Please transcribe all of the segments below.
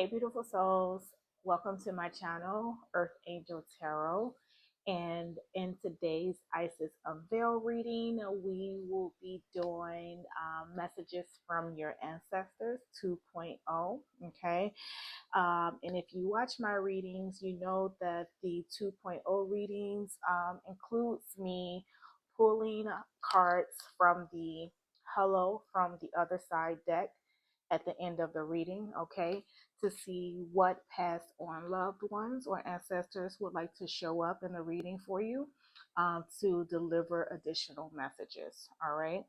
Hey, beautiful souls. Welcome to my channel, Earth Angel Tarot. And in today's Isis Unveiled reading, we will be doing messages from your ancestors 2.0. Okay. And if you watch my readings, you know that the 2.0 readings includes me pulling cards from the Hello from the Other Side deck at the end of the reading, okay, to see what past on loved ones or ancestors would like to show up in the reading for you to deliver additional messages, all right?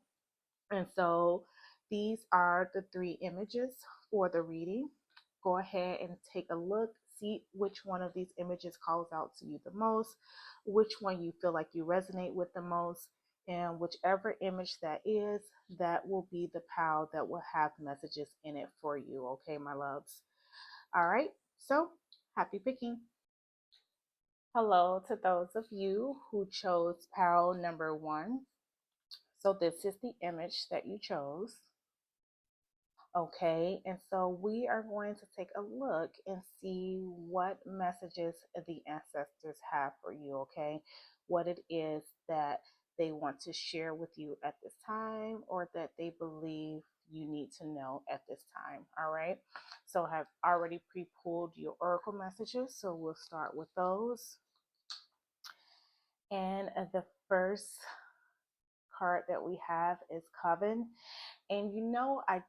And so these are the three images for the reading. Go ahead and take a look, see which one of these images calls out to you the most, which one you feel like you resonate with the most, and whichever image that is, that will be the pile that will have messages in it for you. Okay, my loves. All right, so happy picking. Hello to those of you who chose pile number 1. So this is the image that you chose. Okay, and so we are going to take a look and see what messages the ancestors have for you, okay? What it is that they want to share with you at this time or that they believe you need to know at this time, all right? So I have already pre-pulled your oracle messages, so we'll start with those. And the first card that we have is Coven. And you know, I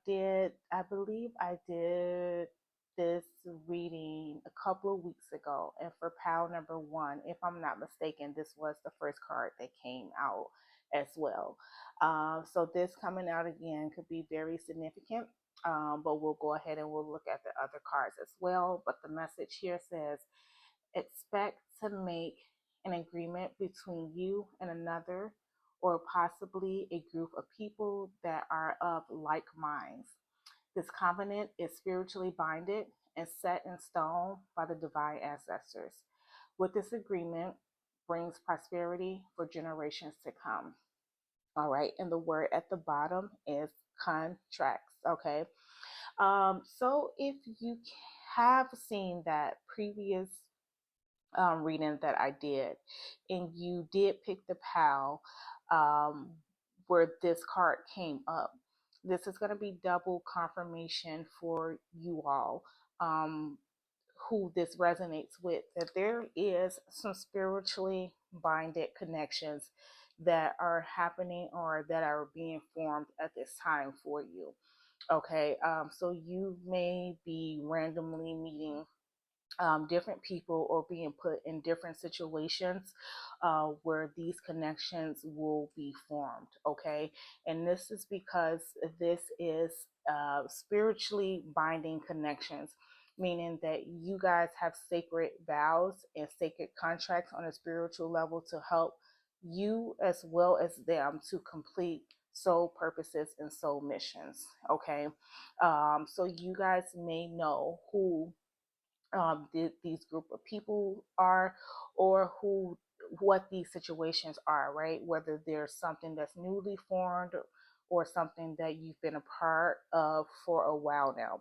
believe I did this reading a couple of weeks ago. And for pile number 1, if I'm not mistaken, this was the first card that came out as well. So this coming out again could be very significant. But we'll go ahead and we'll look at the other cards as well. But the message here says, expect to make an agreement between you and another, or possibly a group of people that are of like minds. This covenant is spiritually binded and set in stone by the divine ancestors. With this agreement brings prosperity for generations to come. All right, and the word at the bottom is contracts. Okay, so if you have seen that previous reading that I did, and you did pick the pal where this card came up, this is going to be double confirmation for you all who this resonates with, that there is some spiritually binded connections that are happening or that are being formed at this time for you. Okay, so you may be randomly meeting different people or being put in different situations where these connections will be formed. Okay, and this is because this is spiritually binding connections, meaning that you guys have sacred vows and sacred contracts on a spiritual level to help you as well as them to complete soul purposes and soul missions. Okay, so you guys may know who these group of people are, or what these situations are, right? Whether there's something that's newly formed or something that you've been a part of for a while now.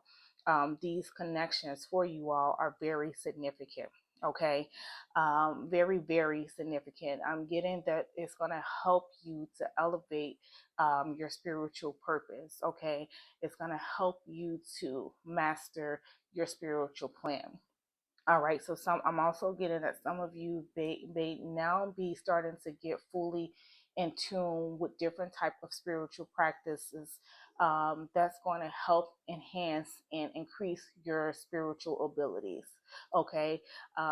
These connections for you all are very significant. Okay, very, very significant. I'm getting that it's going to help you to elevate your spiritual purpose. Okay, it's going to help you to master your spiritual plan. All right, so I'm also getting that some of you may now be starting to get fully in tune with different type of spiritual practices that's going to help enhance and increase your spiritual abilities. Okay,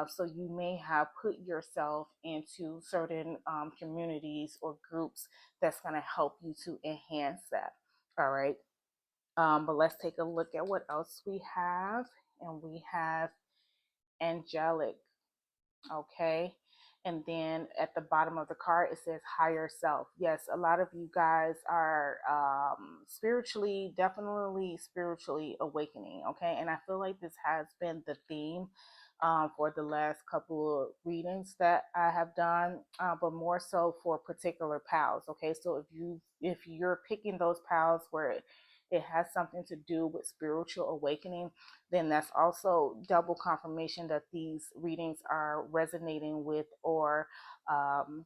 so you may have put yourself into certain communities or groups that's going to help you to enhance that. All right, but let's take a look at what else we have, and we have angelic. Okay, and then at the bottom of the card it says higher self. Yes, a lot of you guys are spiritually, definitely spiritually awakening. Okay, and I feel like this has been the theme for the last couple of readings that I have done, but more so for particular pals. Okay, so if you're picking those pals where it has something to do with spiritual awakening, then that's also double confirmation that these readings are resonating with or um,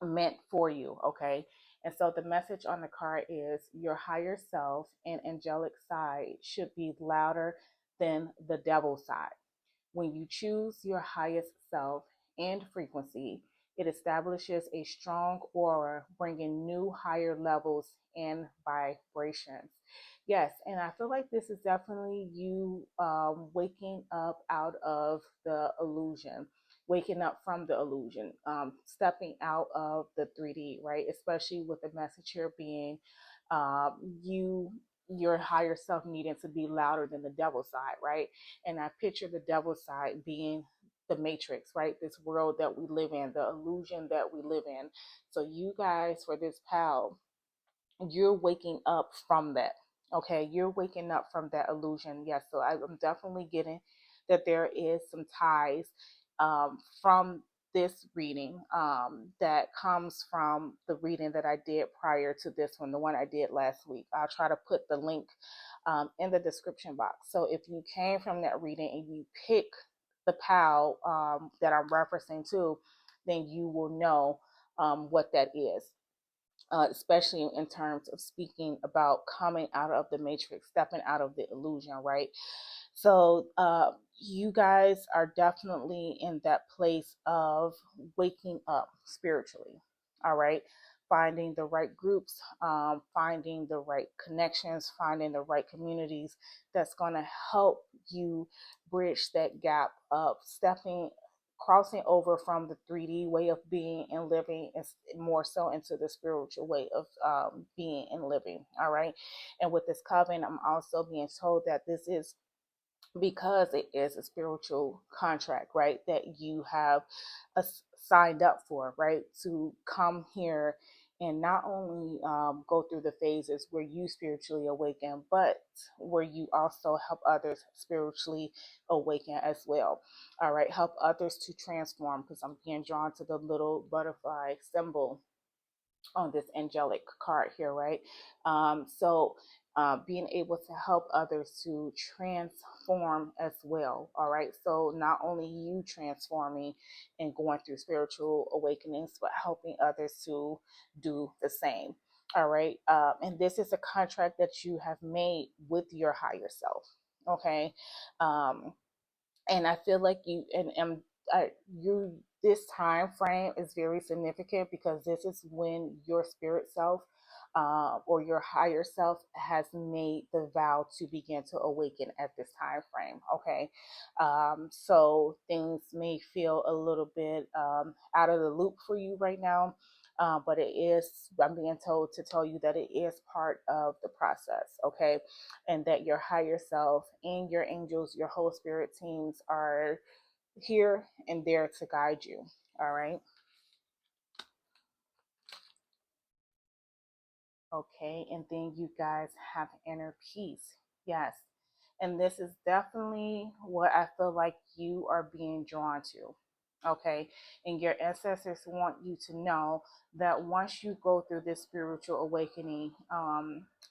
meant for you. Okay. And so the message on the card is your higher self and angelic side should be louder than the devil side. When you choose your highest self and frequency, it establishes a strong aura, bringing new higher levels and vibrations. Yes, and I feel like this is definitely you waking up out of the illusion, waking up from the illusion, stepping out of the 3D, right? Especially with the message here being you, your higher self needing to be louder than the devil side, right? And I picture the devil side being the matrix, right? This world that we live in, the illusion that we live in. So you guys, for this pal, you're waking up from that. Okay, you're waking up from that illusion. Yes, so I'm definitely getting that there is some ties from this reading that comes from the reading that I did prior to this one, the one I did last week. I'll try to put the link in the description box. So if you came from that reading and you pick the pal that I'm referencing to, then you will know what that is, especially in terms of speaking about coming out of the matrix, stepping out of the illusion, right? So you guys are definitely in that place of waking up spiritually, all right? Finding the right groups, finding the right connections, finding the right communities that's going to help you bridge that gap of stepping, crossing over from the 3D way of being and living, and more so into the spiritual way of being and living, all right? And with this coven, I'm also being told that this is because it is a spiritual contract, right? That you have signed up for, right? To come here and not only go through the phases where you spiritually awaken, but where you also help others spiritually awaken as well. All right, help others to transform, because I'm being drawn to the little butterfly symbol on this angelic card here, right? So being able to help others to transform as well, all right? So not only you transforming and going through spiritual awakenings, but helping others to do the same, all right? And this is a contract that you have made with your higher self, okay? Um, and I feel like you this time frame is very significant because this is when your spirit self or your higher self has made the vow to begin to awaken at this time frame. Okay, so things may feel a little bit out of the loop for you right now. But it is, I'm being told to tell you that it is part of the process, okay? And that your higher self and your angels, your whole spirit teams are here and there to guide you. All right. Okay. And then you guys have inner peace. Yes. And this is definitely what I feel like you are being drawn to. Okay. And your ancestors want you to know that once you go through this spiritual awakening,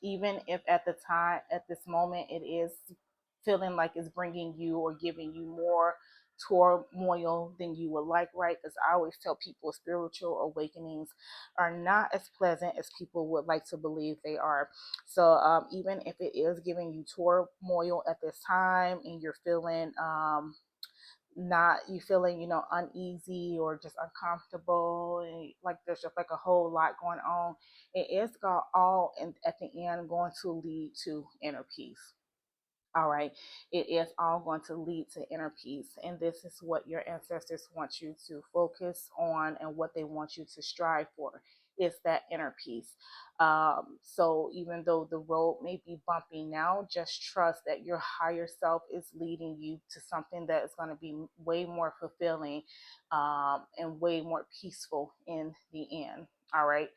even if at the time, at this moment, it is feeling like it's bringing you or giving you more turmoil than you would like, right? Because I always tell people spiritual awakenings are not as pleasant as people would like to believe they are. So even if it is giving you turmoil at this time and you're feeling not you feeling uneasy or just uncomfortable and like there's just like a whole lot going on, it is all and at the end going to lead to inner peace. All right. It is all going to lead to inner peace. And this is what your ancestors want you to focus on and what they want you to strive for is that inner peace. So even though the road may be bumpy now, just trust that your higher self is leading you to something that is going to be way more fulfilling and way more peaceful in the end. All right.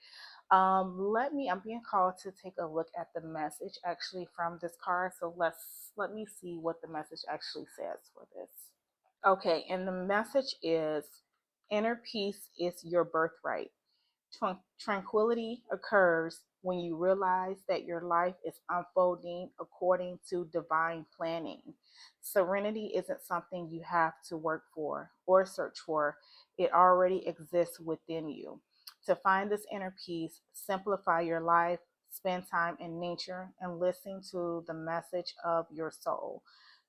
I'm being called to take a look at the message actually from this card. So let me see what the message actually says for this. Okay, and the message is inner peace is your birthright. Tranquility occurs when you realize that your life is unfolding according to divine planning. Serenity isn't something you have to work for or search for, it already exists within you. To find this inner peace, simplify your life, spend time in nature, and listen to the message of your soul.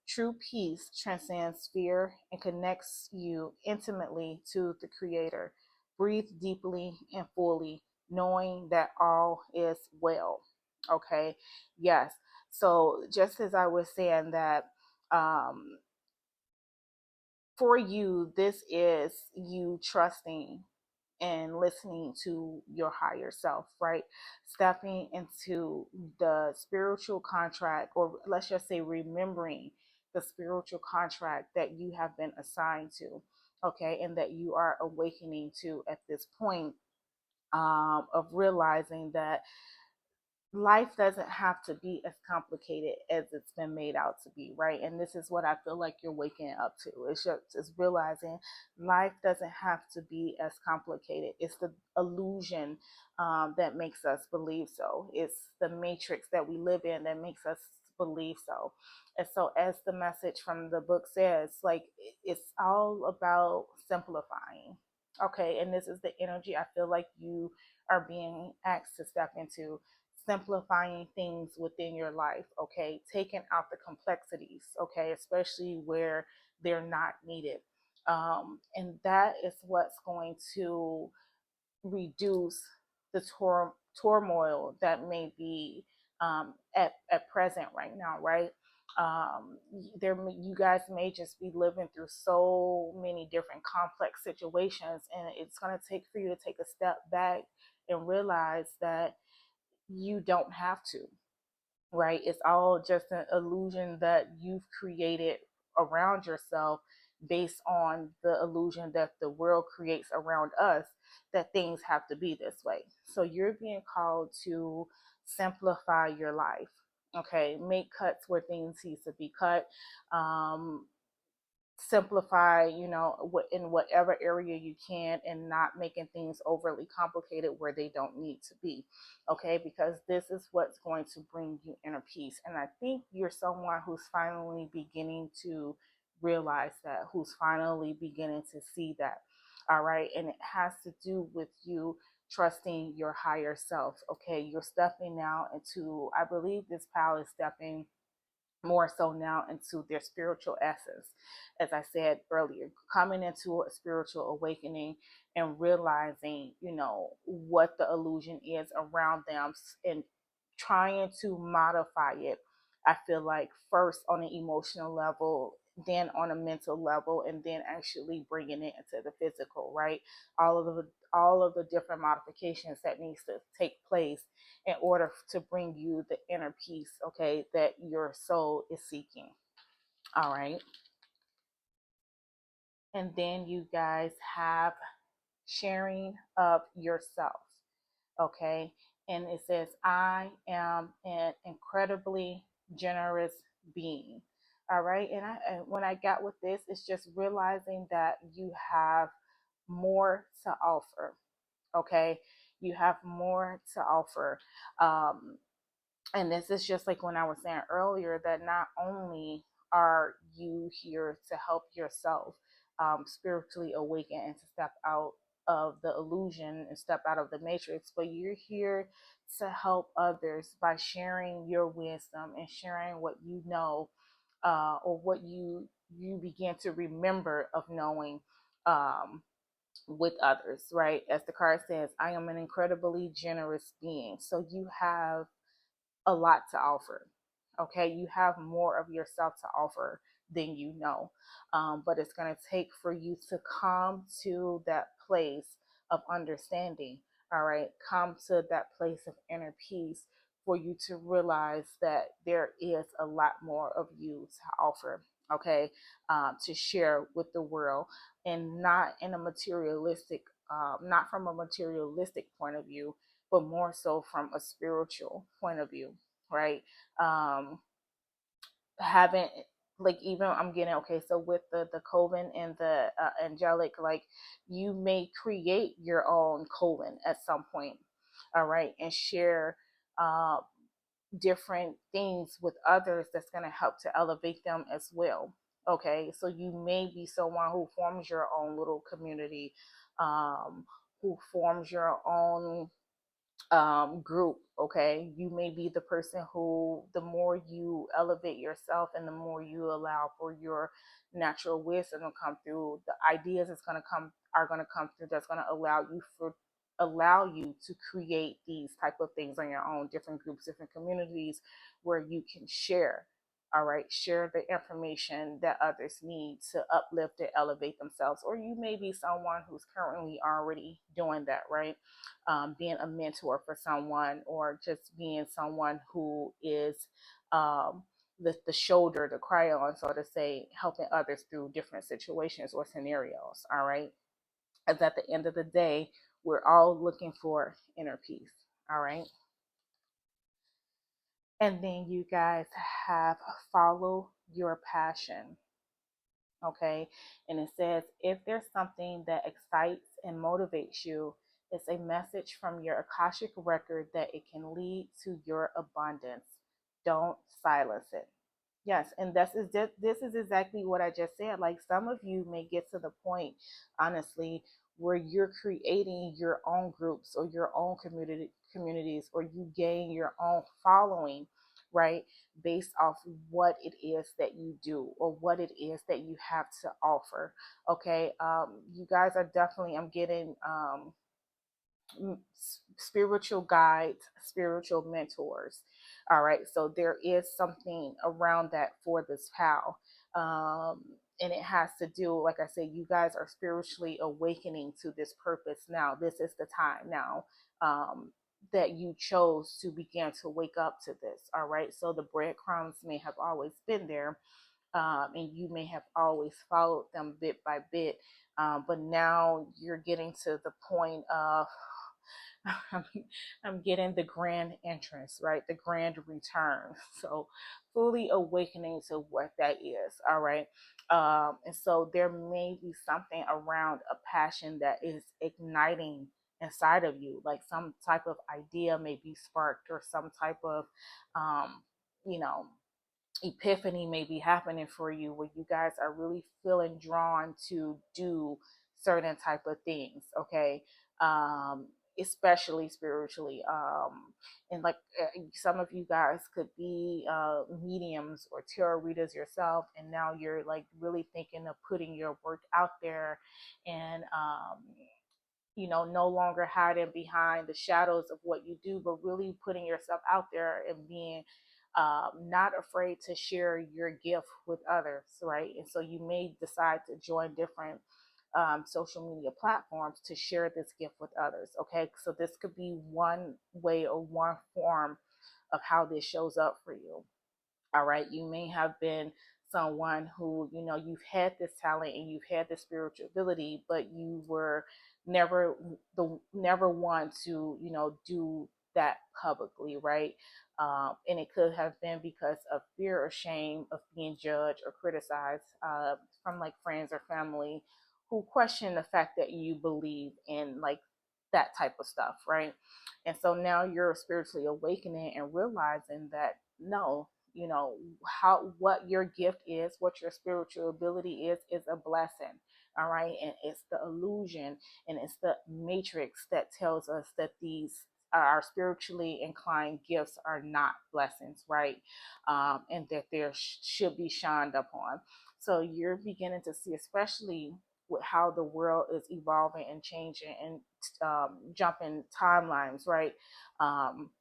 True peace transcends fear and connects you intimately to the Creator. Breathe deeply and fully, knowing that all is well. Okay, yes. So, just as I was saying that, um, for you, this is you trusting and listening to your higher self, right? Stepping into the spiritual contract, or let's just say remembering the spiritual contract that you have been assigned to, okay, and that you are awakening to at this point, of realizing that life doesn't have to be as complicated as it's been made out to be, right? And this is what I feel like you're waking up to. It's realizing life doesn't have to be as complicated. It's the illusion that makes us believe so. It's the matrix that we live in that makes us believe so. And so, as the message from the book says, like, it's all about simplifying. Okay, and this is the energy I feel like you are being asked to step into, simplifying things within your life, okay? Taking out the complexities, okay? Especially where they're not needed. And that is what's going to reduce the turmoil that may be at present right now, right? There, you guys may just be living through so many different complex situations, and it's going to take for you to take a step back and realize that you don't have to, right? It's all just an illusion that you've created around yourself based on the illusion that the world creates around us, that things have to be this way. So you're being called to simplify your life. Okay, make cuts where things need to be cut. Um, Simplify, in whatever area you can, and not making things overly complicated where they don't need to be. Okay, because this is what's going to bring you inner peace. And I think you're someone who's finally beginning to realize that, who's finally beginning to see that. All right, and it has to do with you trusting your higher self. Okay, you're stepping now into, I believe this pal is stepping more so now into their spiritual essence. As I said earlier, coming into a spiritual awakening and realizing, what the illusion is around them, and trying to modify it. I feel like first on an emotional level, then on a mental level, and then actually bringing it into the physical, right? All of the different modifications that needs to take place in order to bring you the inner peace, okay, that your soul is seeking. All right. And then you guys have sharing of yourself, okay? And it says, I am an incredibly generous being. All right. And when I got with this, it's just realizing that you have more to offer. Okay. You have more to offer. Um, and this is just like when I was saying earlier, that not only are you here to help yourself spiritually awaken and to step out of the illusion and step out of the matrix, but you're here to help others by sharing your wisdom and sharing what you know, or what you begin to remember of knowing, um, with others, right? As the card says, I am an incredibly generous being. So you have a lot to offer. Okay, you have more of yourself to offer than you know. But it's going to take for you to come to that place of understanding. All right, come to that place of inner peace for you to realize that there is a lot more of you to offer. Okay, to share with the world, and not in a materialistic, not from a materialistic point of view, but more so from a spiritual point of view, right? Um, having, like, even I'm getting, okay, so with the coven and the angelic, like, you may create your own coven at some point. all right, and share uh, different things with others that's going to help to elevate them as well. Okay, so you may be someone who forms your own little community, who forms your own group. Okay, you may be the person who, the more you elevate yourself and the more you allow for your natural wisdom to come through, the ideas that's going to come are going to come through, that's going to allow you to create these type of things on your own, different groups, different communities where you can share, all right, share the information that others need to uplift and elevate themselves. Or you may be someone who's currently already doing that, right? Being a mentor for someone, or just being someone who is um, the shoulder to cry on, so to say, helping others through different situations or scenarios, all right? As at the end of the day, we're all looking for inner peace, all right? And then you guys have follow your passion. Okay. And it says, if there's something that excites and motivates you, it's a message from your Akashic record that it can lead to your abundance. Don't silence it. Yes, and this is exactly what I just said. Like, some of you may get to the point, honestly, where you're creating your own groups or your own communities, or you gain your own following, right? Based off what it is that you do or what it is that you have to offer. Okay, you guys are definitely. I'm getting spiritual guides, spiritual mentors. All right, so there is something around that for this pal. And it has to do, like I said, you guys are spiritually awakening to this purpose now. This is the time now that you chose to begin to wake up to this. All right, so the breadcrumbs may have always been there, and you may have always followed them bit by bit, but now you're getting to the point of I'm, I'm getting the grand entrance, right? The grand return. So fully awakening to what that is. All right. And so there may be something around a passion that is igniting inside of you, like some type of idea may be sparked, or some type of, you know, epiphany may be happening for you, where you guys are really feeling drawn to do certain type of things. Okay. um Especially spiritually, and like some of you guys could be mediums or tarot readers yourself, and now you're like really thinking of putting your work out there, and no longer hiding behind the shadows of what you do, but really putting yourself out there and being not afraid to share your gift with others, right? And so you may decide to join different social media platforms to share this gift with others. Okay, so this could be one way or one form of how this shows up for you. All right, you may have been someone who, you've had this talent and you've had this spiritual ability, but you were never one to, do that publicly, right? And it could have been because of fear or shame of being judged or criticized from like friends or family who question the fact that you believe in like that type of stuff, right? And so now you're spiritually awakening and realizing that no, how what your gift is, what your spiritual ability is a blessing. All right, and it's the illusion and it's the matrix that tells us that these our spiritually inclined gifts are not blessings, right? And that there should be shined upon. So you're beginning to see, especially with how the world is evolving and changing and jumping timelines, right? Um,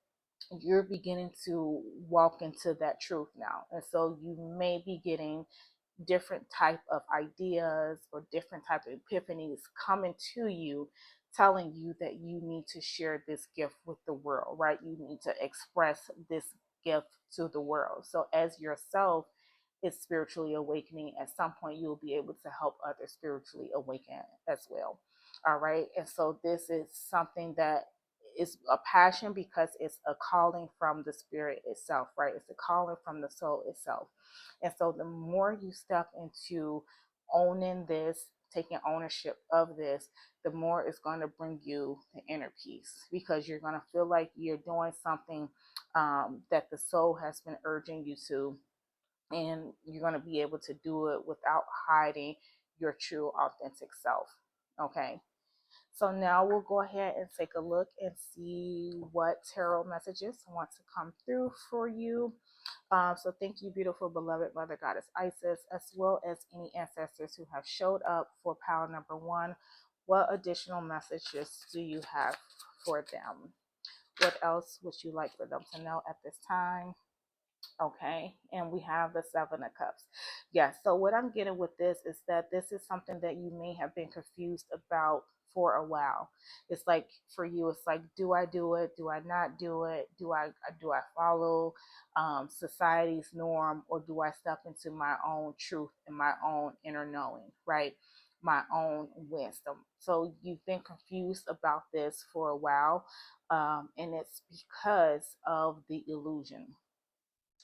you're beginning to walk into that truth now, and so you may be getting different type of ideas or different type of epiphanies coming to you, telling you that you need to share this gift with the world, right? You need to express this gift to the world. So as yourself is spiritually awakening, at some point you'll be able to help others spiritually awaken as well. All right, and so this is something that is a passion because it's a calling from the spirit itself, right? It's a calling from the soul itself. And so the more you step into owning this, taking ownership of this, the more it's going to bring you the inner peace, because you're going to feel like you're doing something that the soul has been urging you to, and you're going to be able to do it without hiding your true authentic self. Okay. So now we'll go ahead and take a look and see what tarot messages want to come through for you. So thank you, beautiful, beloved Mother Goddess Isis, as well as any ancestors who have showed up for pile number 1. What additional messages do you have for them? What else would you like for them to know at this time? Okay, and we have the 7 of Cups. Yes, so what I'm getting with this is that this is something that you may have been confused about for a while. It's like, for you, it's like, do I do it? Do I not do it? Do I follow society's norm, or do I step into my own truth and my own inner knowing, right? My own wisdom. So you've been confused about this for a while, and it's because of the illusion,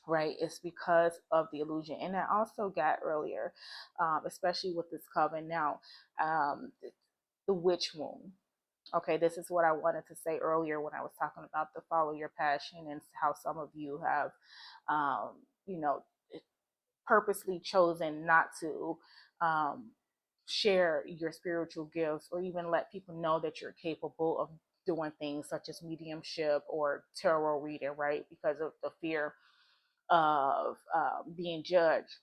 right? It's because of the illusion. And I also got earlier, especially with this coven now, the witch wound. Okay, this is what I wanted to say earlier when I was talking about the follow your passion, and how some of you have, you know, purposely chosen not to share your spiritual gifts, or even let people know that you're capable of doing things such as mediumship or tarot reading, right? Because of the fear of being judged.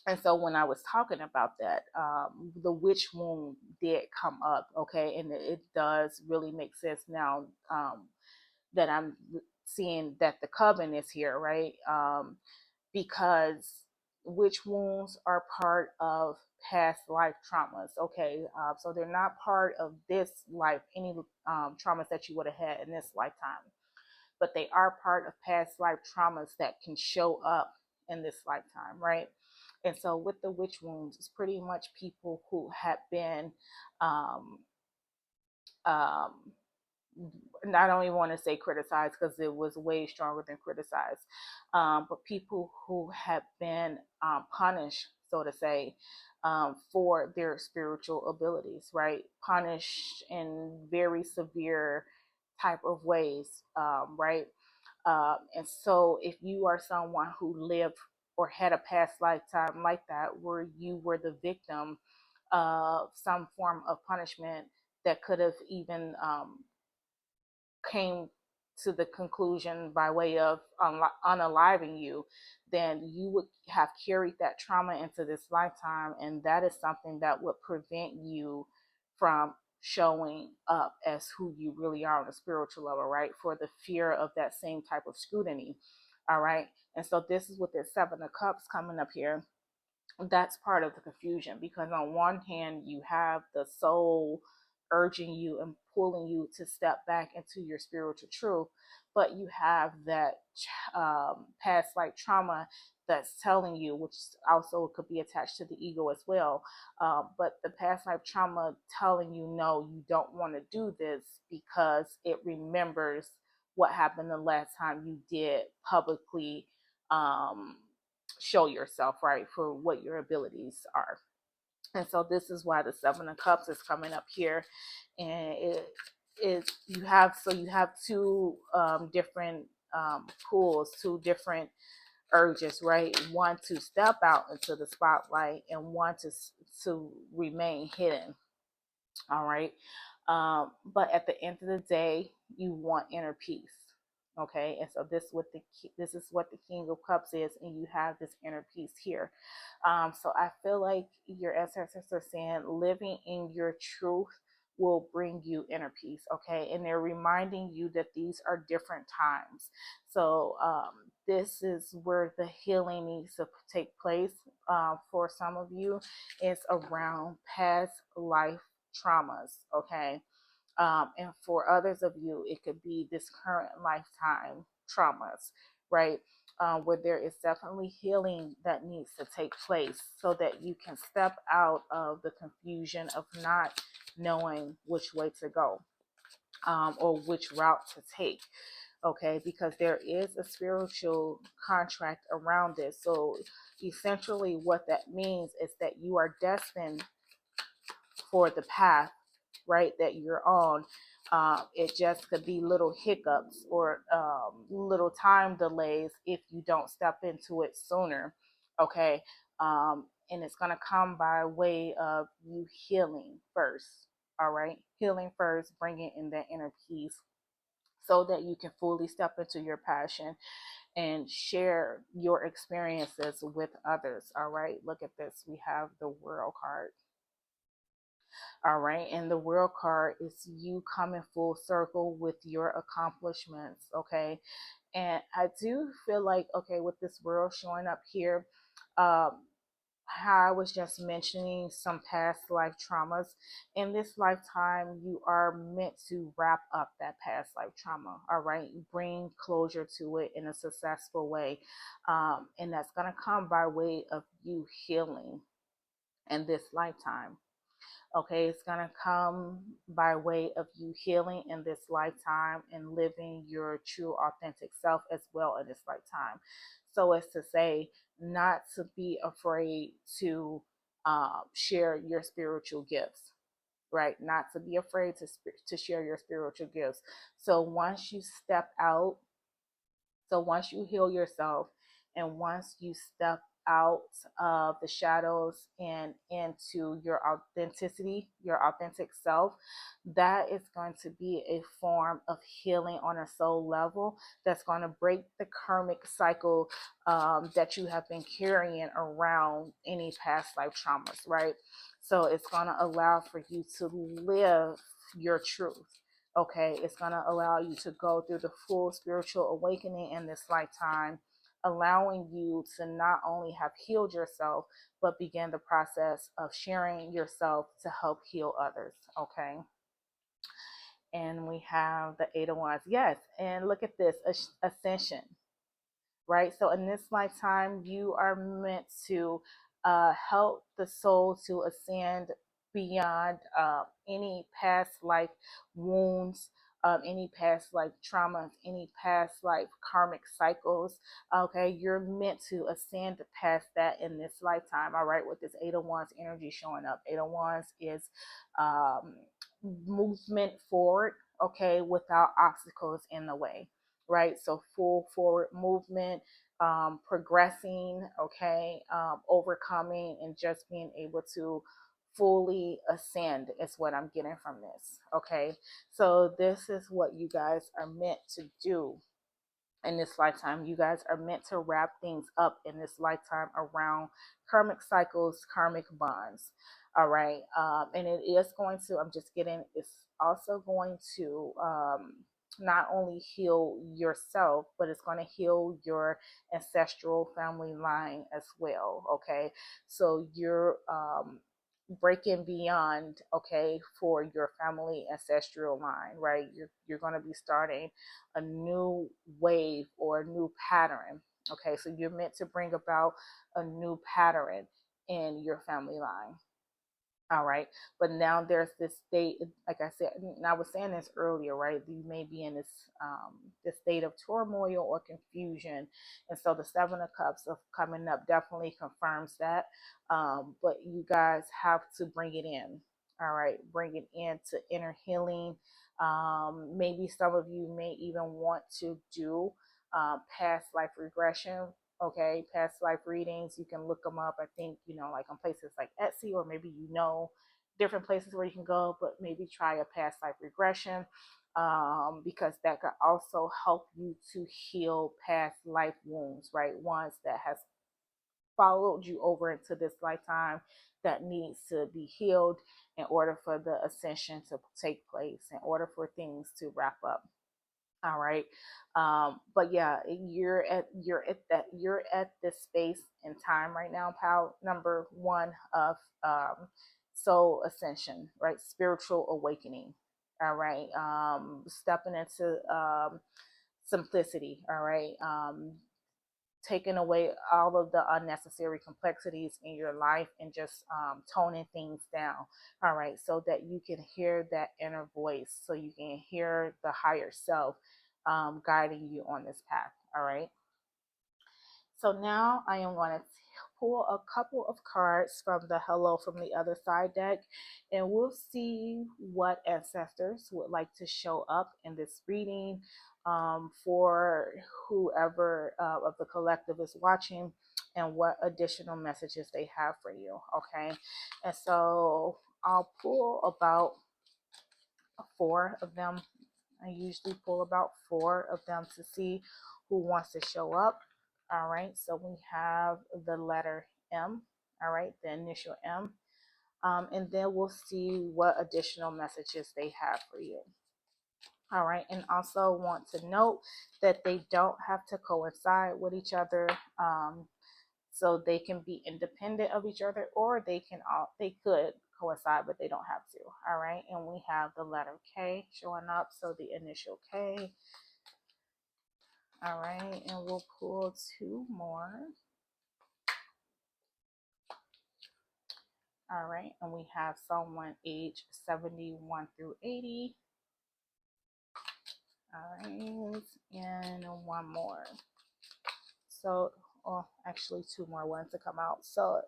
And so when I was talking about that, the witch wound did come up, okay? And it does really make sense now, that I'm seeing that the coven is here, right? Because witch wounds are part of past life traumas, okay? So they're not part of this life, any traumas that you would have had in this lifetime, but they are part of past life traumas that can show up in this lifetime, right? And so with the witch wounds, it's pretty much people who have been, um, um, I don't even want to say criticized, because it was way stronger than criticized, but people who have been punished, so to say, for their spiritual abilities, right? Punished in very severe type of ways, right? And so if you are someone who lived or had a past lifetime like that, where you were the victim of some form of punishment that could have even came to the conclusion by way of unaliving you, then you would have carried that trauma into this lifetime, and that is something that would prevent you from showing up as who you really are on a spiritual level, right? For the fear of that same type of scrutiny. All right. And so this is with the 7 of Cups coming up here. That's part of the confusion, because on one hand you have the soul urging you and pulling you to step back into your spiritual truth, but you have that past life trauma that's telling you, which also could be attached to the ego as well, but the past life trauma telling you, no, you don't want to do this, because it remembers what happened the last time you did publicly show yourself, right, for what your abilities are. And so this is why the 7 of Cups is coming up here. And it is, you have two different pulls, two different urges, right? One to step out into the spotlight, and one to remain hidden. All right. But at the end of the day, you want inner peace. Okay, and so this is what the King of Cups is, and you have this inner peace here. So I feel like your ancestors are saying living in your truth will bring you inner peace. Okay, and they're reminding you that these are different times. So this is where the healing needs to take place. For some of you, it's around past life traumas, okay? And for others of you, it could be this current lifetime traumas, right? Where there is definitely healing that needs to take place, so that you can step out of the confusion of not knowing which way to go, or which route to take. Okay, because there is a spiritual contract around this. So essentially what that means is that you are destined for the path, right, that you're on. It just could be little hiccups or little time delays if you don't step into it sooner. Okay. And it's going to come by way of you healing first. All right. Healing first, bringing in that inner peace so that you can fully step into your passion and share your experiences with others. All right. Look at this. We have the World card. All right. And the World card is you coming full circle with your accomplishments. Okay. And I do feel like, okay, with this World showing up here, um, how I was just mentioning some past life traumas. In this lifetime, you are meant to wrap up that past life trauma. All right. Bring closure to it in a successful way. And that's going to come by way of you healing in this lifetime. Okay, it's going to come by way of you healing in this lifetime and living your true, authentic self as well in this lifetime. So, as to say, not to be afraid to share your spiritual gifts, right? Not to be afraid to share your spiritual gifts. So, once you step out, so once you heal yourself and once you step out of the shadows and into your authenticity, your authentic self, that is going to be a form of healing on a soul level that's going to break the karmic cycle that you have been carrying around any past life traumas, right? So it's going to allow for you to live your truth. Okay, it's going to allow you to go through the full spiritual awakening in this lifetime, allowing you to not only have healed yourself, but begin the process of sharing yourself to help heal others. Okay. And we have the Eight of Wands. Yes. And look at this ascension, right? So in this lifetime, you are meant to help the soul to ascend beyond any past life wounds, any past life traumas, any past life karmic cycles. Okay, you're meant to ascend past that in this lifetime. All right, with this Eight of Wands energy showing up. Eight of Wands is um, movement forward, okay, without obstacles in the way, right? So full forward movement, progressing, okay, overcoming, and just being able to fully ascend is what I'm getting from this, okay? So this is what you guys are meant to do in this lifetime. You guys are meant to wrap things up in this lifetime around karmic cycles, karmic bonds. All right. And it is going to, I'm just getting, it's also going to not only heal yourself, but it's going to heal your ancestral family line as well. Okay. So you're breaking beyond, okay, for your family ancestral line, right? You're going to be starting a new wave or a new pattern. Okay, so you're meant to bring about a new pattern in your family line. All right. But now there's this state, like I said, and I was saying this earlier, right? You may be in this state of turmoil or confusion. And so the Seven of Cups of coming up definitely confirms that. But you guys have to bring it in. All right. Bring it into inner healing. Maybe some of you may even want to do past life regression, okay, past life readings. You can look them up. I think, like on places like Etsy, or maybe different places where you can go, but maybe try a past life regression, because that could also help you to heal past life wounds, right? Ones that has followed you over into this lifetime that needs to be healed in order for the ascension to take place, in order for things to wrap up. All right. But yeah, you're at this space and time right now, pal. Number one of soul ascension, right? Spiritual awakening. All right. Stepping into simplicity. All right. Taking away all of the unnecessary complexities in your life and just toning things down. All right. So that you can hear that inner voice, so you can hear the higher self guiding you on this path. All right. So now I am going to pull a couple of cards from the Hello from the Other Side deck, and we'll see what ancestors would like to show up in this reading for whoever of the collective is watching, and what additional messages they have for you. Okay, and so I'll pull about 4 of them. I usually pull about 4 of them to see who wants to show up. All right, so we have the letter M, all right, the initial M. And then we'll see what additional messages they have for you. All right, and also want to note that they don't have to coincide with each other. So they can be independent of each other, or they could coincide, but they don't have to. All right, and we have the letter K showing up, so the initial K. All right, and we'll pull 2 more. All right, and we have someone age 71 through 80. All right, and 1 more. So, actually 2 more ones to come out. So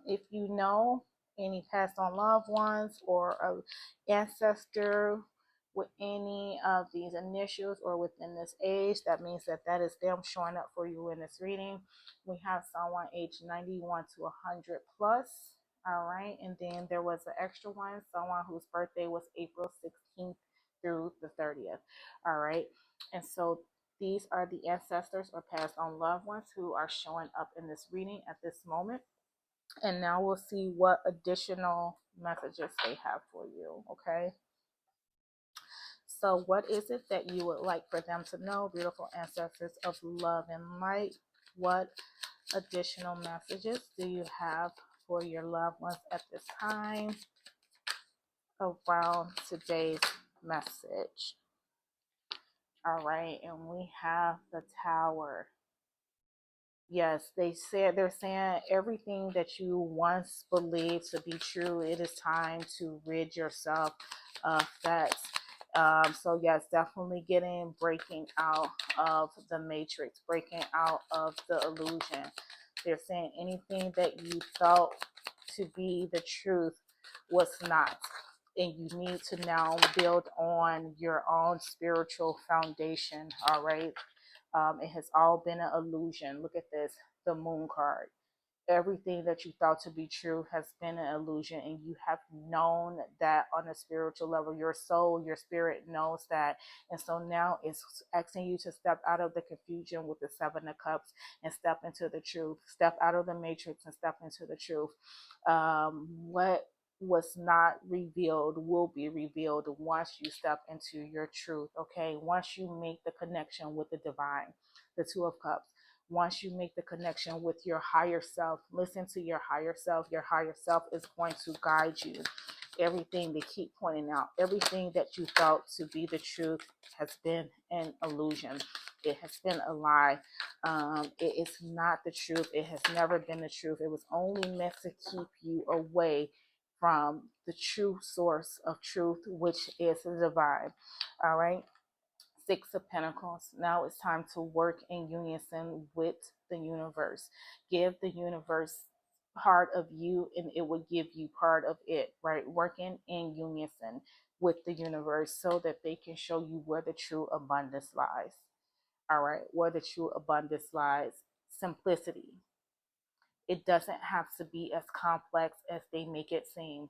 if you know any passed on loved ones or an ancestor with any of these initials or within this age, that means that is them showing up for you in this reading. We have someone age 91 to 100 plus. All right, and then there was an extra one, someone whose birthday was April 16th through the 30th. All right, and so these are the ancestors or past on loved ones who are showing up in this reading at this moment. And now we'll see what additional messages they have for you, okay? So what is it that you would like for them to know, beautiful ancestors of love and light? What additional messages do you have for your loved ones at this time around today's message? All right, and we have the Tower. Yes, they're saying everything that you once believed to be true, it is time to rid yourself of that. So yes, definitely breaking out of the matrix, breaking out of the illusion. They're saying anything that you felt to be the truth was not. And you need to now build on your own spiritual foundation. All right. It has all been an illusion. Look at this, the Moon card. Everything that you thought to be true has been an illusion, and you have known that on a spiritual level. Your soul, your spirit knows that. And so now it's asking you to step out of the confusion with the 7 of Cups and step into the truth. Step out of the matrix and step into the truth. What was not revealed will be revealed once you step into your truth. Okay, once you make the connection with the divine, the 2 of Cups. Once you make the connection with your higher self, listen to your higher self. Your higher self is going to guide you. Everything they keep pointing out, everything that you felt to be the truth has been an illusion. It has been a lie. It is not the truth. It has never been the truth. It was only meant to keep you away from the true source of truth, which is the divine. All right. 6 of Pentacles. Now it's time to work in unison with the universe. Give the universe part of you, and it will give you part of it, right? Working in unison with the universe so that they can show you where the true abundance lies. All right, where the true abundance lies. Simplicity. It doesn't have to be as complex as they make it seem.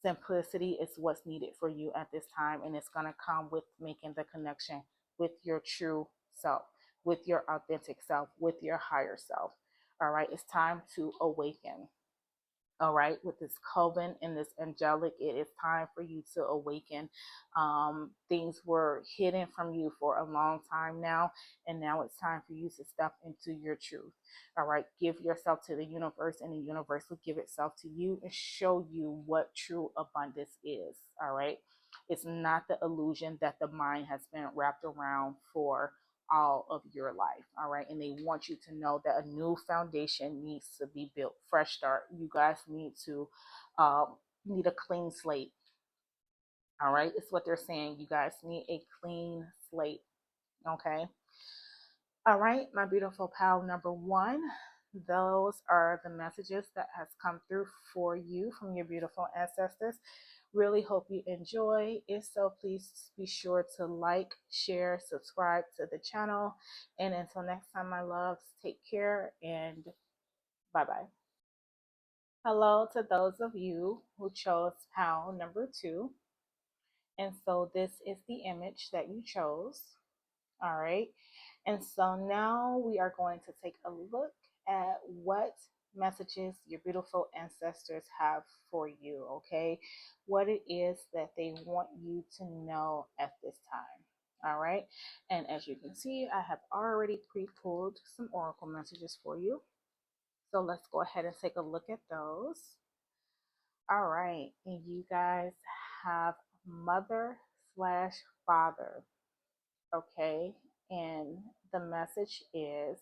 Simplicity is what's needed for you at this time, and it's going to come with making the connection with your true self, with your authentic self, with your higher self. All right, it's time to awaken. All right, with this coven and this angelic, it is time for you to awaken. Things were hidden from you for a long time now, and now it's time for you to step into your truth. All right, give yourself to the universe, and the universe will give itself to you and show you what true abundance is. All right, it's not the illusion that the mind has been wrapped around for all of your life. All right, and they want you to know that a new foundation needs to be built. Fresh start. You guys need a clean slate. All right, it's what they're saying. You guys need a clean slate. Okay. All right, my beautiful pal number 1. those are the messages that has come through for you from your beautiful ancestors. Really hope you enjoy. If so, please be sure to like, share, subscribe to the channel. And until next time, my loves, take care and bye bye. Hello to those of you who chose pound number 2. And so this is the image that you chose. All right. And so now we are going to take a look at what messages your beautiful ancestors have for you, okay? What it is that they want you to know at this time. All right. And as you can see, I have already pre-pulled some oracle messages for you. So let's go ahead and take a look at those. All right. And you guys have mother slash father. Okay. And the message is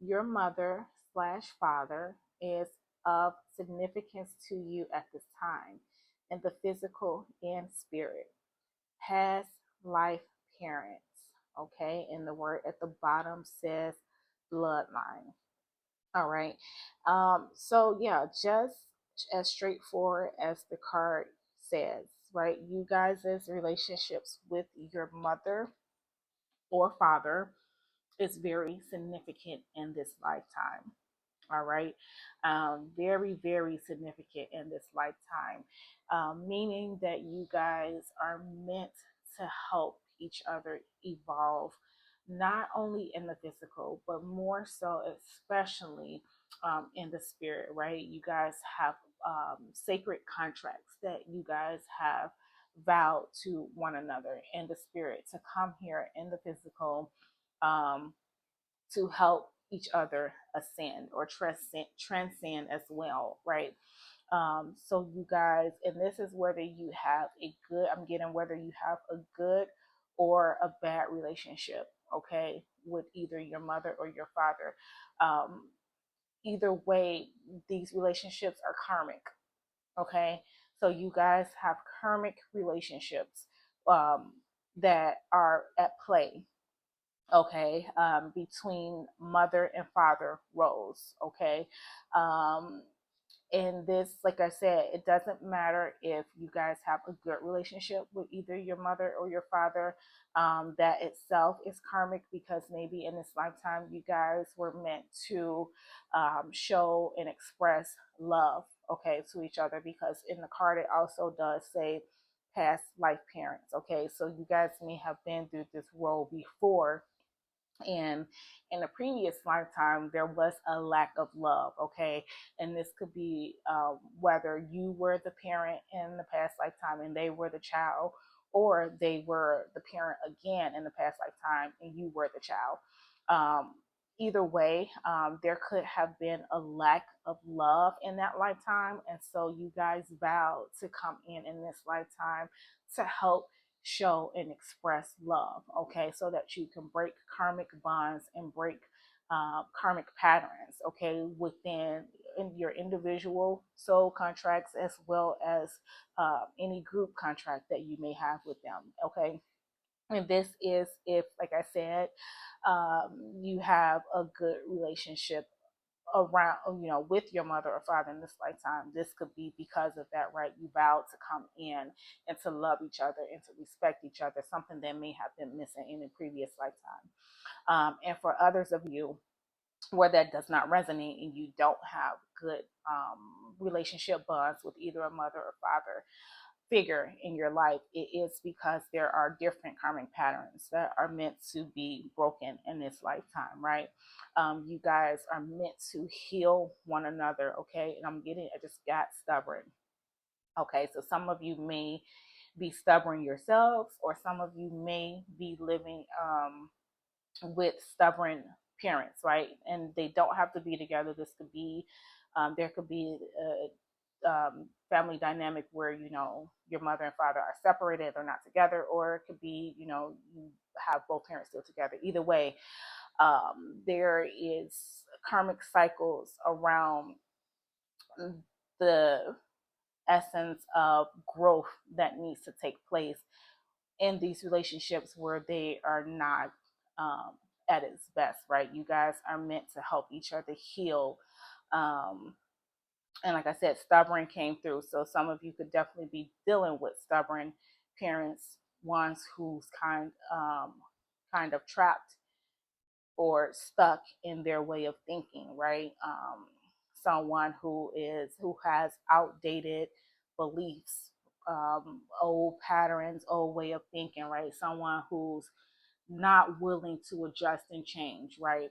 your mother slash father is of significance to you at this time in the physical and spirit. Past life parents. Okay. And the word at the bottom says bloodline. All right. So yeah, just as straightforward as the card says, right? You guys' relationships with your mother or father is very significant in this lifetime. All right. Very, very significant in this lifetime, meaning that you guys are meant to help each other evolve, not only in the physical, but more so, especially in the spirit, right? You guys have sacred contracts that you guys have vowed to one another in the spirit to come here in the physical. Um, to help each other ascend or transcend as well, right? So you guys, and this is whether you have a good, I'm getting whether you have a good or a bad relationship, okay, with either your mother or your father. Either way, these relationships are karmic, okay? So you guys have karmic relationships that are at play, okay, between mother and father roles, okay. um, and this, like I said, it doesn't matter if you guys have a good relationship with either your mother or your father. That itself is karmic because maybe in this lifetime you guys were meant to show and express love, okay, to each other, because in the card it also does say past life parents, okay. So you guys may have been through this role before, and in a previous lifetime there was a lack of love, okay. And this could be whether you were the parent in the past lifetime and they were the child, or they were the parent again in the past lifetime and you were the child. um, Either way, there could have been a lack of love in that lifetime, and so you guys vowed to come in this lifetime to help show and express love, okay, so that you can break karmic bonds and break karmic patterns, okay, within in your individual soul contracts as well as any group contract that you may have with them, okay. And this is if, like I said, you have a good relationship around, with your mother or father in this lifetime. This could be because of that, right? You vowed to come in and to love each other and to respect each other, something that may have been missing in a previous lifetime. And for others of you where that does not resonate and you don't have good relationship bonds with either a mother or father figure in your life, it is because there are different karmic patterns that are meant to be broken in this lifetime, right? You guys are meant to heal one another, okay? And I just got stubborn, okay? So some of you may be stubborn yourselves, or some of you may be living with stubborn parents, right? And they don't have to be together. This could be, there could be family dynamic where your mother and father are separated, they're not together, or it could be you have both parents still together. Either way, there is karmic cycles around the essence of growth that needs to take place in these relationships where they are not um, at its best, right? You guys are meant to help each other heal. Um, and like I said, stubborn came through. So some of you could definitely be dealing with stubborn parents, ones who's kind of trapped or stuck in their way of thinking, right? Someone who has outdated beliefs, old patterns, old way of thinking, right? Someone who's not willing to adjust and change, right?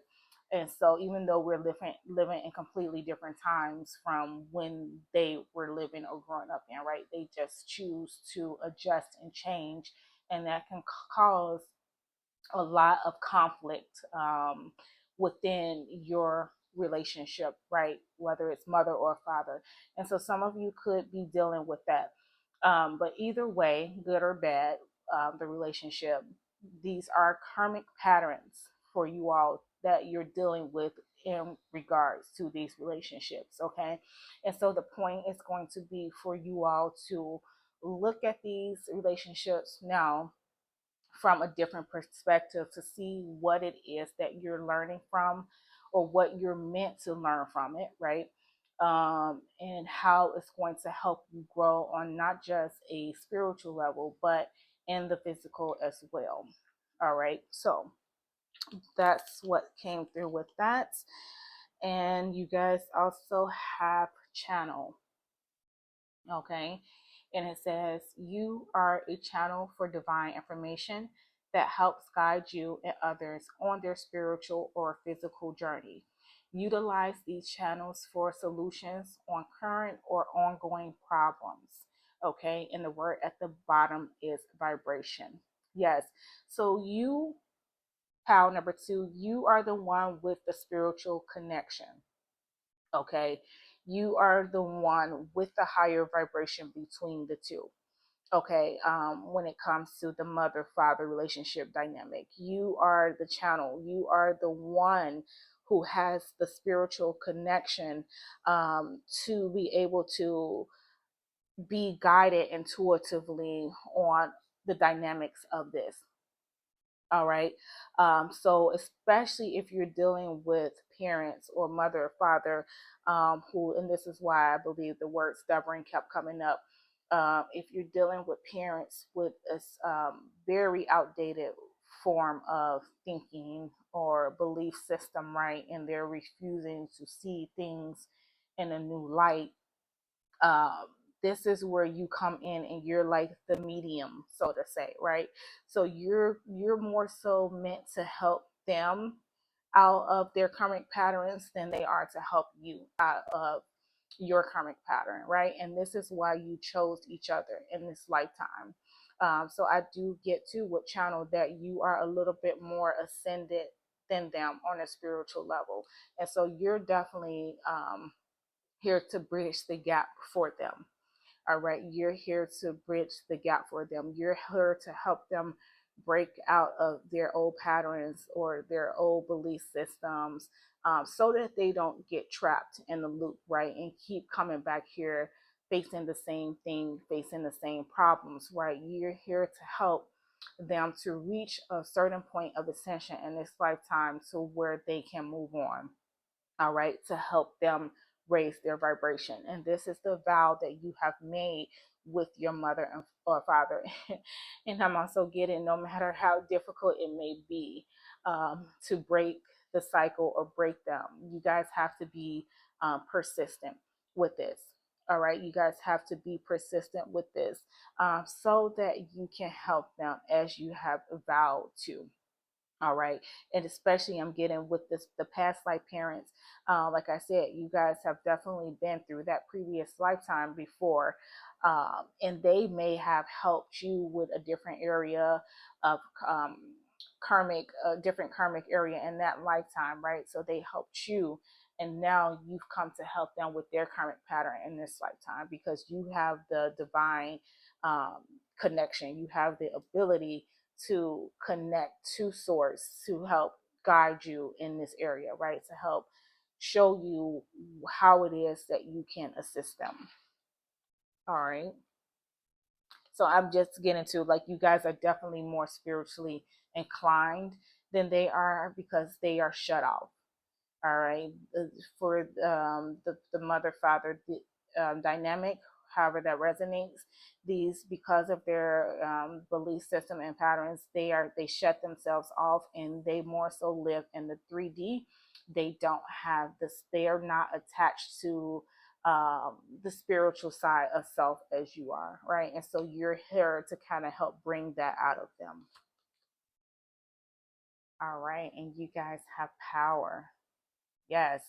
And so even though we're living in completely different times from when they were living or growing up in, right? They just choose to adjust and change, and that can cause a lot of conflict within your relationship, right? Whether it's mother or father. And so some of you could be dealing with that. But either way, good or bad, the relationship, these are karmic patterns for you all that you're dealing with in regards to these relationships, okay? And so the point is going to be for you all to look at these relationships now from a different perspective to see what it is that you're learning from or what you're meant to learn from it, right? And how it's going to help you grow on not just a spiritual level, but in the physical as well. All right, so that's what came through with that. And you guys also have channel, okay? And it says, you are a channel for divine information that helps guide you and others on their spiritual or physical journey. Utilize these channels for solutions on current or ongoing problems. Okay, and the word at the bottom is vibration. Yes, so you, pal number two, you are the one with the spiritual connection. Okay, you are the one with the higher vibration between the two. Okay, when it comes to the mother father relationship dynamic, you are the channel, you are the one who has the spiritual connection, to be able to be guided intuitively on the dynamics of this. All right. So especially if you're dealing with parents or mother or father, who, and this is why I believe the word stubborn kept coming up. If you're dealing with parents with a very outdated form of thinking or belief system, right, and they're refusing to see things in a new light, um, this is where you come in and you're like the medium, so to say, right? So you're more so meant to help them out of their karmic patterns than they are to help you out of your karmic pattern, right? And this is why you chose each other in this lifetime. So I do get to what channel that you are a little bit more ascended than them on a spiritual level, and so you're definitely here to bridge the gap for them. All right, you're here to bridge the gap for them. You're here to help them break out of their old patterns or their old belief systems, so that they don't get trapped in the loop, right? And keep coming back here facing the same thing, facing the same problems, right? You're here to help them to reach a certain point of ascension in this lifetime to where they can move on, all right, to help them raise their vibration. And this is the vow that you have made with your mother or father. And I'm also getting, no matter how difficult it may be, to break the cycle or break them, you guys have to be persistent with this. All right, you guys have to be persistent with this, so that you can help them as you have vowed to. All right. And especially I'm getting with this, the past life parents. Like I said, you guys have definitely been through that previous lifetime before. And they may have helped you with a different area of karmic, different karmic area in that lifetime, right? So they helped you. And now you've come to help them with their karmic pattern in this lifetime because you have the divine connection. You have the ability to connect to source to help guide you in this area, right? To help show you how it is that you can assist them. All right. So I'm just getting to, like, you guys are definitely more spiritually inclined than they are because they are shut off. All right. For the mother father dynamic, however that resonates, these, because of their belief system and patterns, they shut themselves off, and they more so live in the 3D. They don't have this, they are not attached to the spiritual side of self as you are, right? And so you're here to kind of help bring that out of them. All right. And you guys have power. Yes.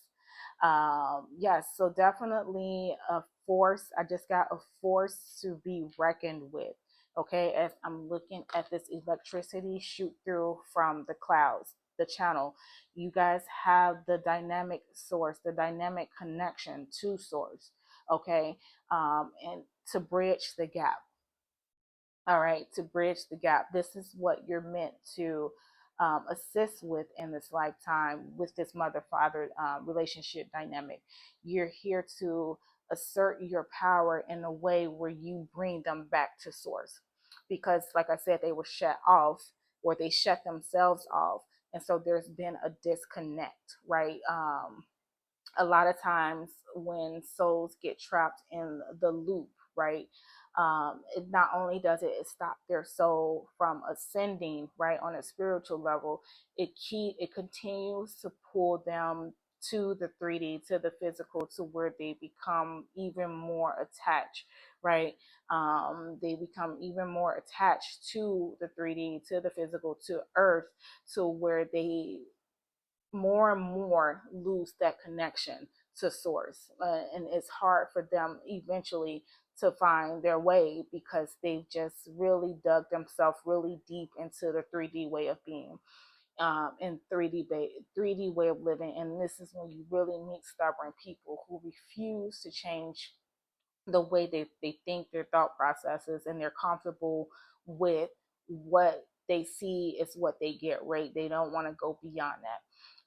Yes. So definitely a force. I just got a force to be reckoned with. Okay. As I'm looking at this electricity shoot through from the clouds, the channel, you guys have the dynamic source, the dynamic connection to source. Okay. And to bridge the gap. All right, to bridge the gap. This is what you're meant to assist with in this lifetime with this mother father relationship dynamic. You're here to assert your power in a way where you bring them back to source. Because, like I said, they were shut off, or they shut themselves off. And so there's been a disconnect, right? A lot of times when souls get trapped in the loop, right? It not only does it stop their soul from ascending, right, on a spiritual level, it continues to pull them to the 3D, to the physical, to where they become even more attached, right? They become even more attached to the 3D, to the physical, to Earth, to where they more and more lose that connection to source, and it's hard for them eventually to find their way because they've just really dug themselves really deep into the 3D way of being, and 3D way of living. And this is when you really meet stubborn people who refuse to change the way they think, their thought processes, and they're comfortable with what they see is what they get, right? They don't want to go beyond that.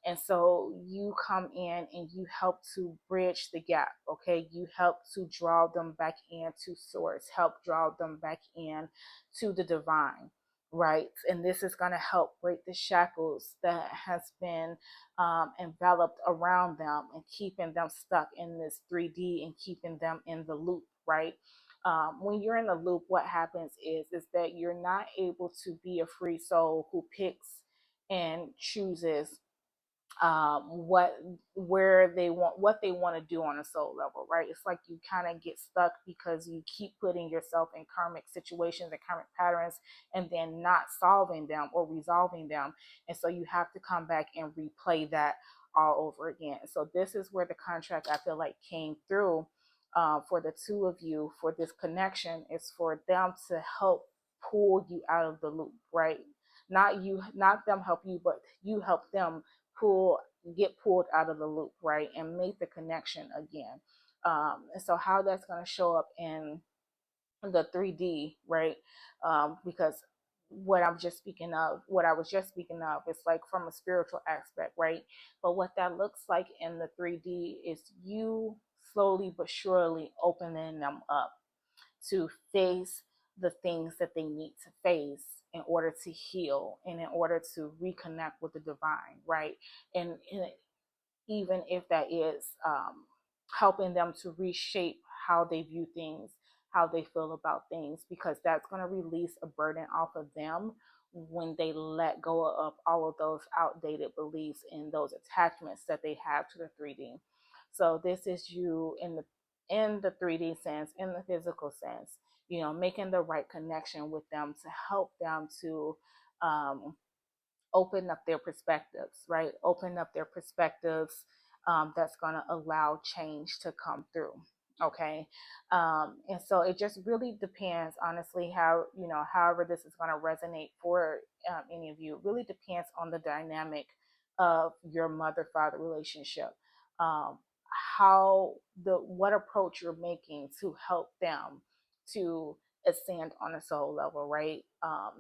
And so you come in and you help to bridge the gap, okay? You help to draw them back into source, help draw them back in to the divine, right? And this is going to help break the shackles that has been enveloped around them and keeping them stuck in this 3D and keeping them in the loop, right? When you're in the loop, what happens is that you're not able to be a free soul who picks and chooses what where they want, what they want to do on a soul level, right? It's like you kind of get stuck because you keep putting yourself in karmic situations and karmic patterns and then not solving them or resolving them. And so you have to come back and replay that all over again. So this is where the contract, I feel like, came through for the two of you, for this connection, is for them to help pull you out of the loop, right? Not you, not them help you, but you help them pull, get pulled out of the loop, right, and make the connection again. And so how that's going to show up in the 3D, right? Because what I was just speaking of, is like from a spiritual aspect, right? But what that looks like in the 3D is you slowly but surely opening them up to face the things that they need to face in order to heal and in order to reconnect with the divine, right? And even if that is helping them to reshape how they view things, how they feel about things, because that's going to release a burden off of them when they let go of all of those outdated beliefs and those attachments that they have to the 3D. So this is you in the 3D sense, in the physical sense, you know, making the right connection with them to help them to um, open up their perspectives, right? Open up their perspectives, that's going to allow change to come through. Okay. And so it just really depends, honestly, how, you know, however this is going to resonate for any of you. It really depends on the dynamic of your mother father relationship. Um, how what approach you're making to help them to ascend on a soul level, right?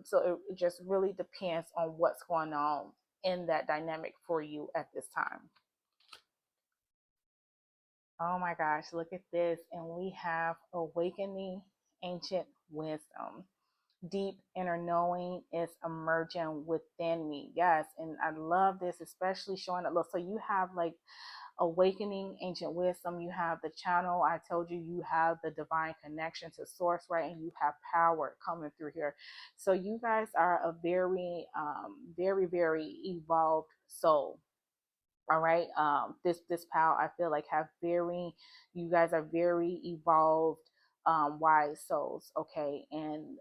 So it just really depends on what's going on in that dynamic for you at this time. Oh my gosh, look at this. And we have awakening ancient wisdom. deep inner knowing is emerging within me. Yes, and I love this, especially showing up. Look, so you have like awakening ancient wisdom, you have the channel. I told you, you have the divine connection to source, right? And you have power coming through here. So you guys are a very very evolved soul. All right. This pal, I feel like have very, you guys are very evolved, wise souls. Okay. And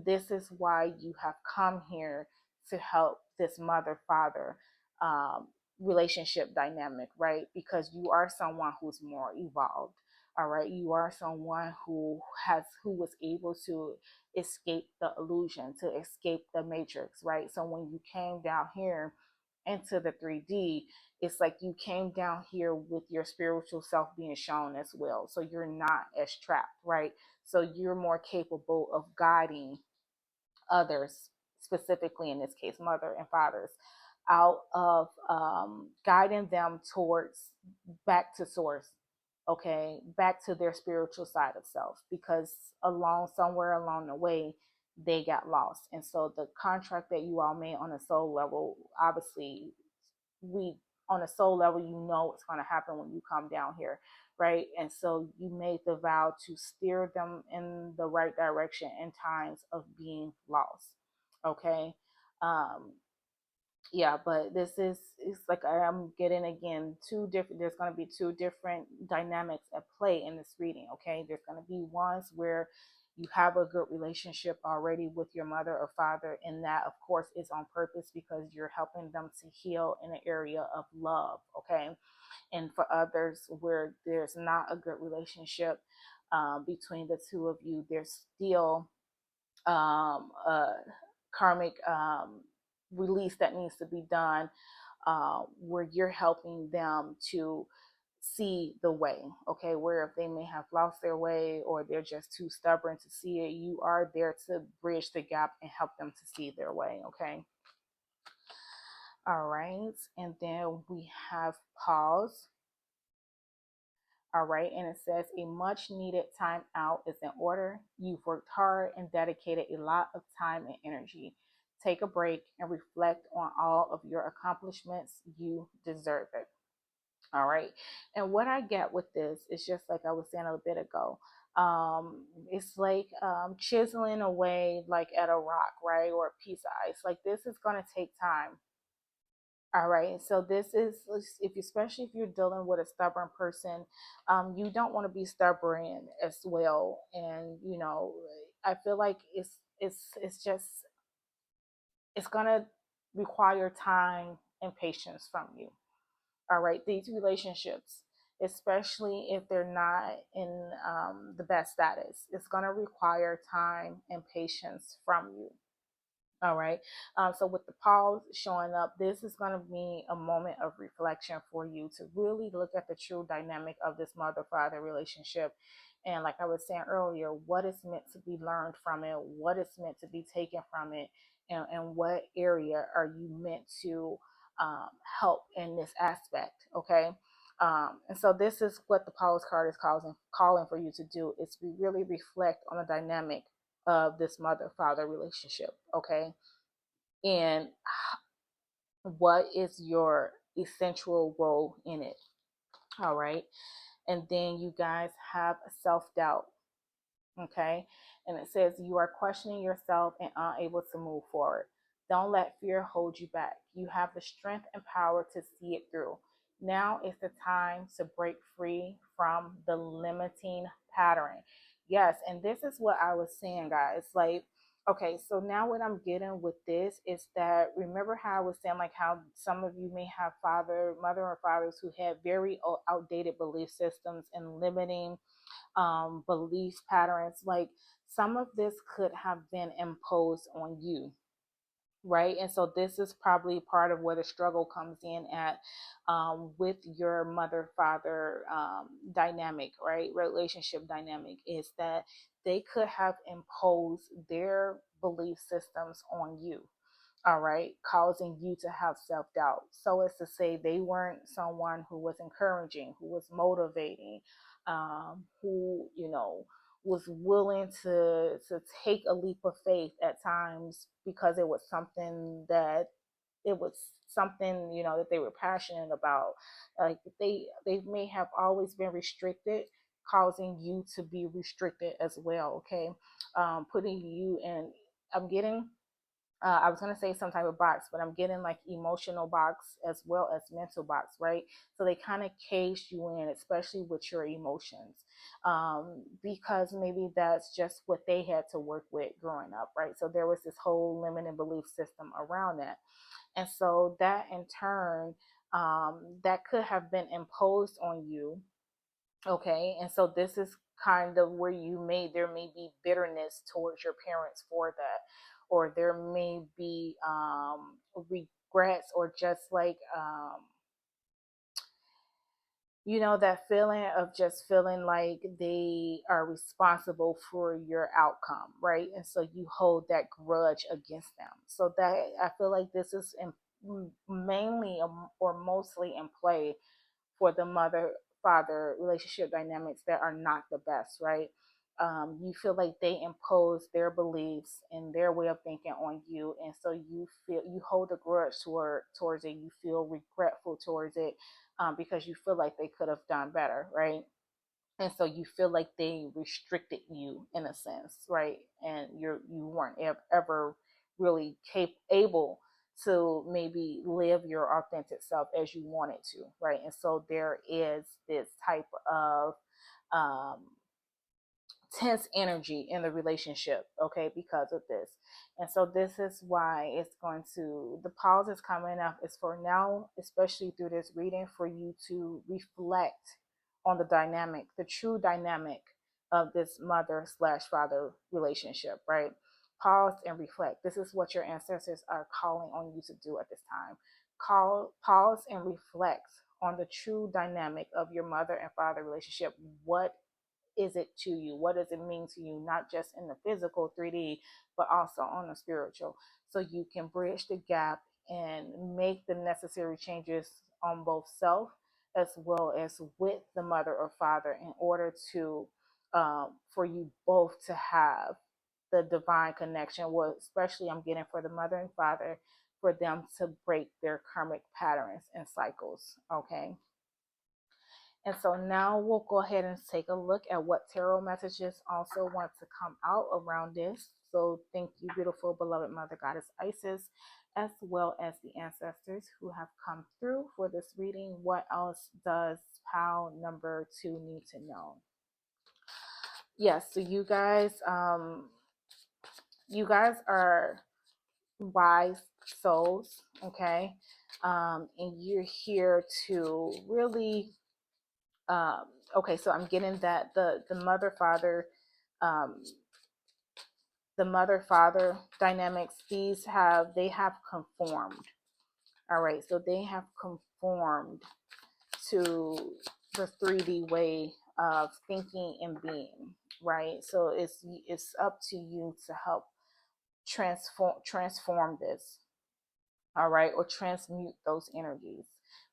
this is why you have come here, to help this mother father um relationship dynamic, right? Because you are someone who's more evolved. All right. You are someone who was able to escape the illusion, to escape the matrix, right? So when you came down here into the 3D, it's like you came down here with your spiritual self being shown as well. So you're not as trapped, right? So you're more capable of guiding others, specifically in this case, mother and fathers, out of guiding them towards back to source, okay, back to their spiritual side of self, because somewhere along the way, they got lost. And so the contract that you all made on a soul level, obviously, we on a soul level, you know what's going to happen when you come down here, right? And so you made the vow to steer them in the right direction in times of being lost. Okay. um yeah, but this is, it's like I'm getting again two different, there's going to be two different dynamics at play in this reading. Okay, there's going to be ones where you have a good relationship already with your mother or father, and that of course is on purpose because you're helping them to heal in an area of love. Okay. And for others where there's not a good relationship between the two of you, there's still a karmic release that needs to be done, where you're helping them to see the way. Okay, where if they may have lost their way or they're just too stubborn to see it, you are there to bridge the gap and help them to see their way. Okay. All right. And then we have pause. All right. And it says a much needed time out is in order. You've worked hard and dedicated a lot of time and energy. Take a break and reflect on all of your accomplishments. You deserve it. All right. And what I get with this is just like I was saying a bit ago. It's like chiseling away like at a rock, right? Or a piece of ice. Like this is going to take time. All right. So this is, if especially if you're dealing with a stubborn person, you don't want to be stubborn as well. And I feel like it's just, it's gonna require time and patience from you. All right. These relationships, especially if they're not in the best status, it's gonna require time and patience from you. All right. So with the pause showing up, this is going to be a moment of reflection for you to really look at the true dynamic of this mother-father relationship. And like I was saying earlier, what is meant to be learned from it, what is meant to be taken from it, and what area are you meant to help in this aspect. Okay. And so this is what the pause card is calling for you to do, is to really reflect on the dynamic of this mother-father relationship. Okay. And what is your essential role in it? All right. And then you guys have self-doubt. Okay. And it says you are questioning yourself and unable to move forward. Don't let fear hold you back. You have the strength and power to see it through. Now is the time to break free from the limiting pattern. Yes, and this is what I was saying, guys. Like, okay, so now what I'm getting with this is that, remember how I was saying, like, how some of you may have mother or fathers who had very outdated belief systems and limiting belief patterns. Like some of this could have been imposed on you, right? And so this is probably part of where the struggle comes in at, with your mother father dynamic, right? Relationship dynamic, is that they could have imposed their belief systems on you. All right, causing you to have self doubt. So as to say, they weren't someone who was encouraging, who was motivating, who was willing to take a leap of faith at times because it was something, you know, that they were passionate about. Like they may have always been restricted, causing you to be restricted as well. Okay, putting you in. I'm getting. I was gonna say some type of box, but I'm getting like emotional box as well as mental box, right? So they kind of cage you in, especially with your emotions, because maybe that's just what they had to work with growing up, right? So there was this whole limiting belief system around that. And so that in turn, that could have been imposed on you. Okay. And so this is kind of where there may be bitterness towards your parents for that, or there may be regrets, or just like, you know, that feeling of just feeling like they are responsible for your outcome, right? And so you hold that grudge against them. So that, I feel like this is mainly or mostly in play for the mother father relationship dynamics that are not the best, right? You feel like they impose their beliefs and their way of thinking on you, and so you hold a grudge towards it. You feel regretful towards it, because you feel like they could have done better, right? And so you feel like they restricted you in a sense, right? And you weren't ever really able to maybe live your authentic self as you wanted to, right? And so there is this type of um, tense energy in the relationship, okay, because of this. And so this is why it's going to, the pause is coming up is for now, especially through this reading, for you to reflect on the dynamic, the true dynamic of this mother slash father relationship, right? Pause and reflect. This is what your ancestors are calling on you to do at this time. Pause and reflect on the true dynamic of your mother and father relationship. What is it to you? What does it mean to you? Not just in the physical 3D, but also on the spiritual. So you can bridge the gap and make the necessary changes on both self as well as with the mother or father in order to, for you both to have the divine connection. Well, especially I'm getting for the mother and father, for them to break their karmic patterns and cycles. Okay. And so now we'll go ahead and take a look at what tarot messages also want to come out around this. So thank you, beautiful, beloved Mother Goddess Isis, as well as the ancestors who have come through for this reading. What else does pile number 2 need to know? Yes, so you guys are wise souls, okay? And you're here to really, um, okay, so I'm getting that the um, mother father dynamics, they have conformed. All right, so they have conformed to the 3D way of thinking and being, right? So it's up to you to help transform this, all right, or transmute those energies,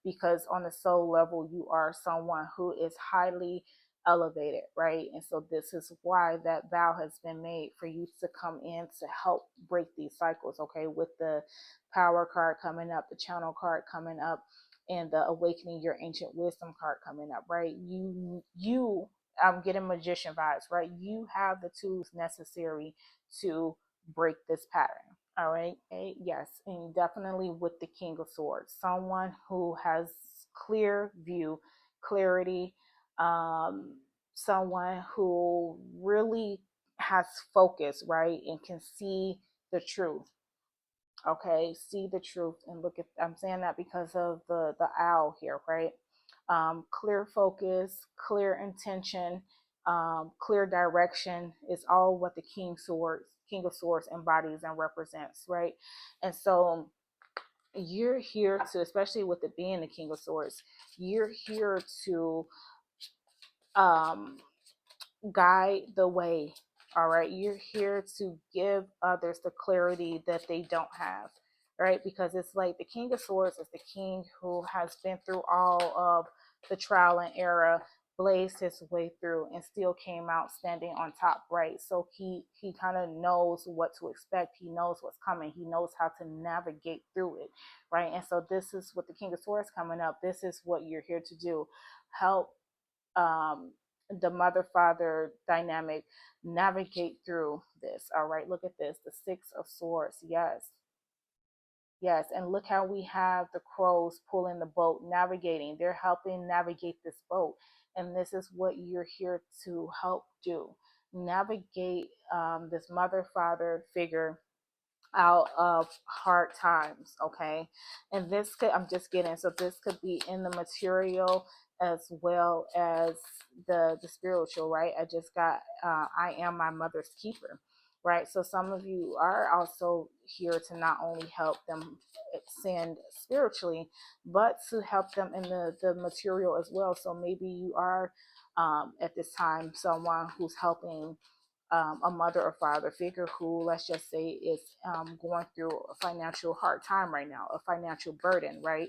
because on the soul level you are someone who is highly elevated, right? And so this is why that vow has been made for you to come in to help break these cycles, okay? With the power card coming up, the channel card coming up, and the awakening your ancient wisdom card coming up, right? I'm getting magician vibes, right? You have the tools necessary to break this pattern. All right. Okay. Yes. And definitely with the King of Swords, someone who has clear view, clarity, someone who really has focus, right? And can see the truth. Okay. See the truth and look at, I'm saying that because of the owl here, right? Clear focus, clear intention, clear direction is all what the King of Swords embodies and represents, right? And so you're here to, especially with it being the King of Swords, you're here to um, guide the way. All right, you're here to give others the clarity that they don't have, right? Because it's like the King of Swords is the king who has been through all of the trial and error, blazed his way through and still came out standing on top, right? So he kind of knows what to expect. He knows what's coming. He knows how to navigate through it, right? And so this is what the King of Swords coming up. This is what you're here to do. Help um, the mother father dynamic navigate through this. All right, look at this, the Six of Swords. Yes, yes, and look how we have the crows pulling the boat, navigating. They're helping navigate this boat, and this is what you're here to help do. Navigate this mother father figure out of hard times. Okay, and this could, I'm just getting, so this could be in the material as well as the spiritual, right? I just got I am my mother's keeper, right? So some of you are also here to not only help them ascend spiritually, but to help them in the material as well. So maybe you are at this time someone who's helping a mother or father figure who, let's just say, is going through a financial hard time right now, a financial burden, right?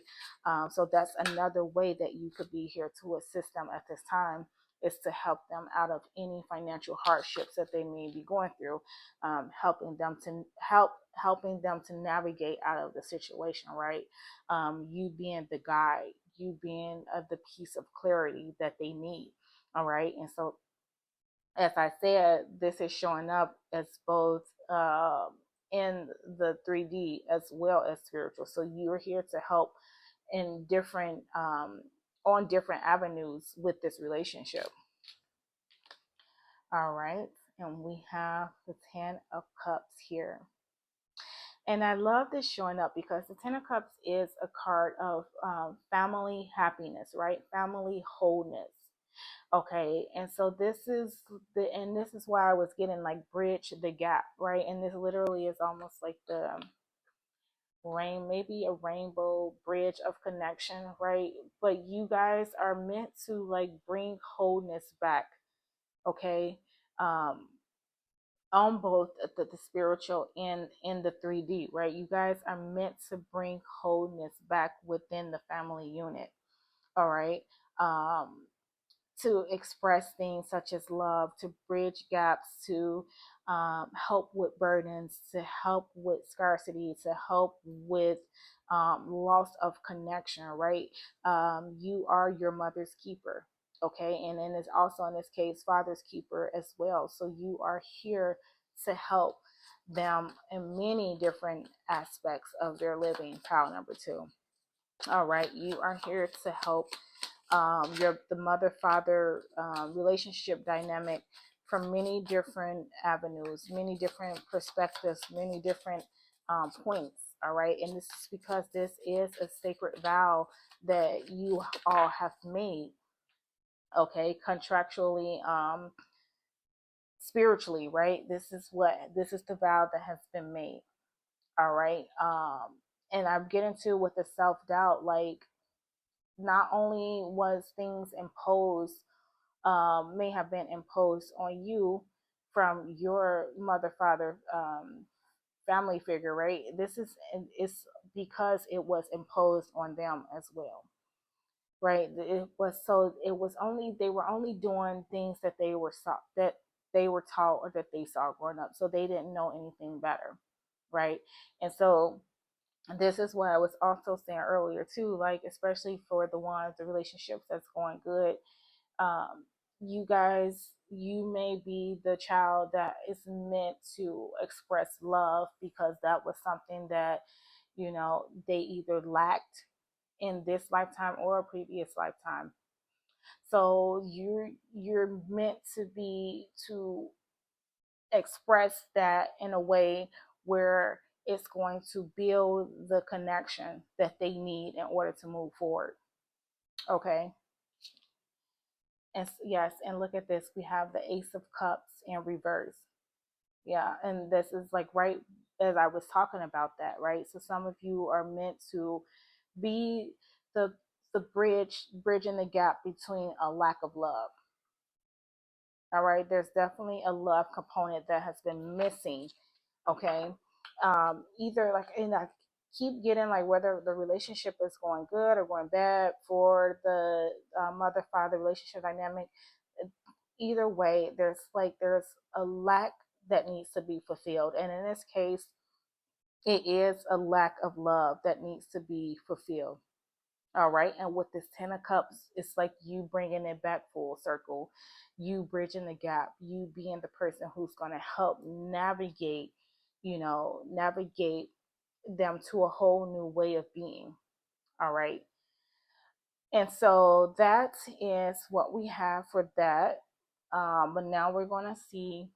So that's another way that you could be here to assist them at this time, is to help them out of any financial hardships that they may be going through, helping them to navigate out of the situation, right? You being the guide, you being the piece of clarity that they need. All right. And so as I said, this is showing up as both in the 3D as well as spiritual. So you're here to help in different, on different avenues with this relationship. All right. And we have the 10 of Cups here. And I love this showing up because the 10 of Cups is a card of family happiness, right? Family wholeness. Okay, and so this is why I was getting like bridge the gap, right? And this literally is almost like the maybe a rainbow bridge of connection, right? But you guys are meant to like bring wholeness back, okay? Um, on both the spiritual and in the 3D, right? You guys are meant to bring wholeness back within the family unit, all right? Um, to express things such as love, to bridge gaps, to help with burdens, to help with scarcity, to help with loss of connection, right? You are your mother's keeper, okay? And then it's also in this case, father's keeper as well. So you are here to help them in many different aspects of their living. Pile number 2. All right, you are here to help the mother father relationship dynamic from many different avenues, many different perspectives, many different points. All right, and this is because this is a sacred vow that you all have made, okay, contractually, spiritually, right? This is the vow that has been made. All right, and I'm getting to with the self-doubt, like not only was things imposed, may have been imposed on you from your mother, father, family figure, right? This is, it's because it was imposed on them as well, right? It was, so it was only, they were only doing things that they were taught or that they saw growing up, so they didn't know anything better, right? And so this is what I was also saying earlier too, like especially for the relationships that's going good, um, you guys, you may be the child that is meant to express love because that was something that, you know, they either lacked in this lifetime or a previous lifetime. So you're meant to be, to express that in a way where it's going to build the connection that they need in order to move forward. Okay. And yes, and look at this. We have the Ace of Cups in reverse. Yeah, and this is like right as I was talking about that, right? So some of you are meant to be the bridging the gap between a lack of love. All right, there's definitely a love component that has been missing. Okay, either like in that. keep getting, like, whether the relationship is going good or going bad for the mother-father relationship dynamic. Either way, there's a lack that needs to be fulfilled, and in this case, it is a lack of love that needs to be fulfilled. All right. And with this 10 of cups, it's like you bringing it back full circle, you bridging the gap, you being the person who's going to help navigate, navigate them to a whole new way of being. All right. And so that is what we have for that. But now we're going to see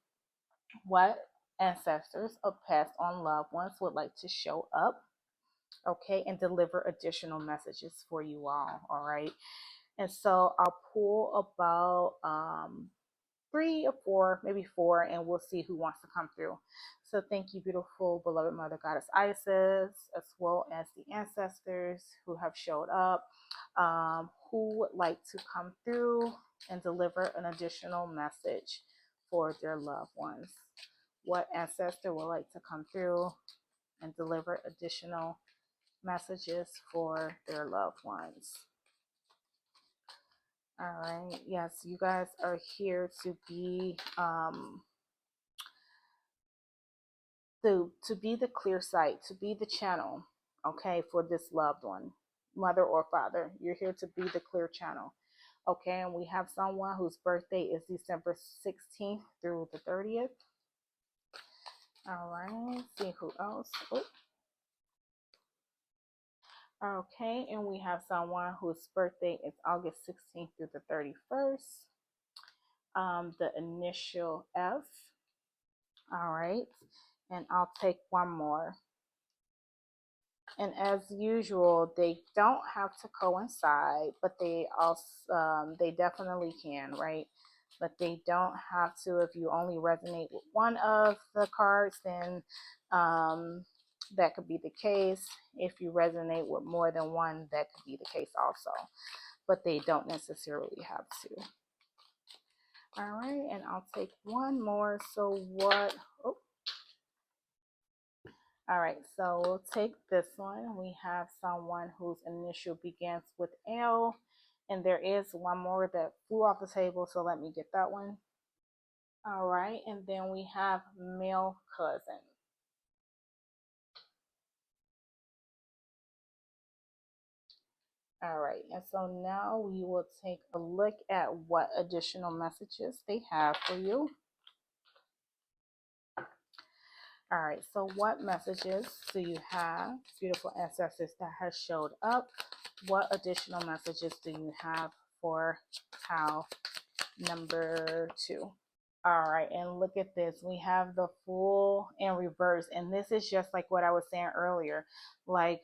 what ancestors of past on loved ones would like to show up, okay, and deliver additional messages for you all right. And so I'll pull about 3 or 4, maybe 4, and we'll see who wants to come through. So thank you, beautiful, beloved Mother Goddess Isis, as well as the ancestors who have showed up, who would like to come through and deliver an additional message for their loved ones. What ancestor would like to come through and deliver additional messages for their loved ones? All right. Yes, you guys are here to be the clear sight, to be the channel, okay, for this loved one, mother or father. You're here to be the clear channel. Okay, and we have someone whose birthday is December 16th through the 30th. All right, see who else. Oh. Okay, and we have someone whose birthday is August 16th through the 31st. The initial F. All right, and I'll take one more. And as usual, they don't have to coincide, but they also they definitely can, right? But they don't have to. If you only resonate with one of the cards, then that could be the case. If you resonate with more than one, that could be the case also. But they don't necessarily have to. All right, and I'll take one more. So what? Oh. All right, so we'll take this one. We have someone whose initial begins with L, and there is one more that flew off the table, so let me get that one. All right, and then we have male cousin. All right, and so now we will take a look at what additional messages they have for you. All right, so what messages do you have, beautiful ancestors that has showed up? What additional messages do you have for Tau number 2? All right, and look at this. We have the Fool in reverse, and this is just like what I was saying earlier. Like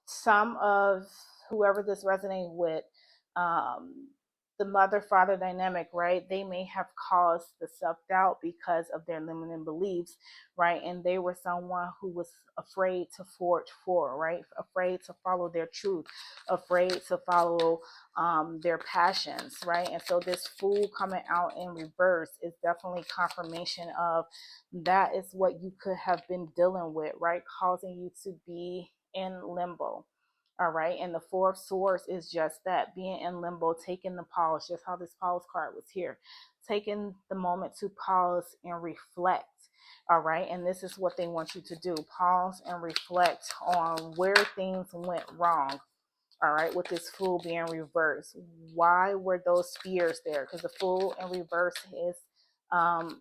some of whoever this resonates with, um, the mother-father dynamic, right? They may have caused the self-doubt because of their limiting beliefs, right? And they were someone who was afraid to forge forward, right? Afraid to follow their truth, afraid to follow their passions, right? And so this Fool coming out in reverse is definitely confirmation of that is what you could have been dealing with, right? Causing you to be in limbo. All right. And the Four of Swords is just that, being in limbo, taking the pause, just how this pause card was here, taking the moment to pause and reflect. All right. And this is what they want you to do: pause and reflect on where things went wrong. All right. With this Fool being reversed. Why were those fears there? Because the Fool in reverse is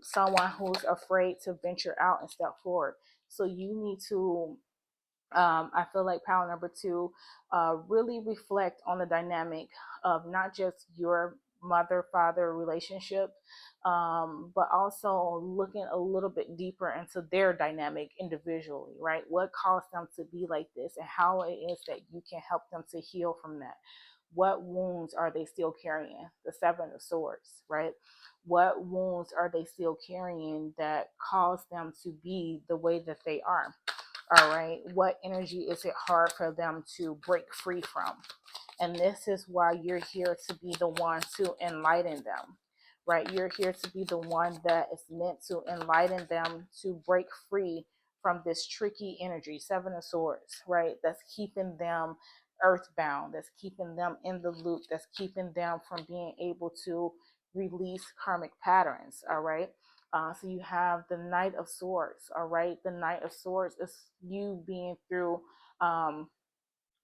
someone who's afraid to venture out and step forward. So you need to I feel like power number 2, really reflect on the dynamic of not just your mother-father relationship, but also looking a little bit deeper into their dynamic individually, right? What caused them to be like this, and how it is that you can help them to heal from that. What wounds are they still carrying? The Seven of Swords, right? What wounds are they still carrying that caused them to be the way that they are? All right, what energy is it hard for them to break free from? And this is why you're here to be the one to enlighten them, right? You're here to be the one that is meant to enlighten them to break free from this tricky energy, Seven of Swords, right? That's keeping them earthbound, that's keeping them in the loop, that's keeping them from being able to release karmic patterns, all right? So you have the Knight of Swords, all right? The Knight of Swords is you being through, um,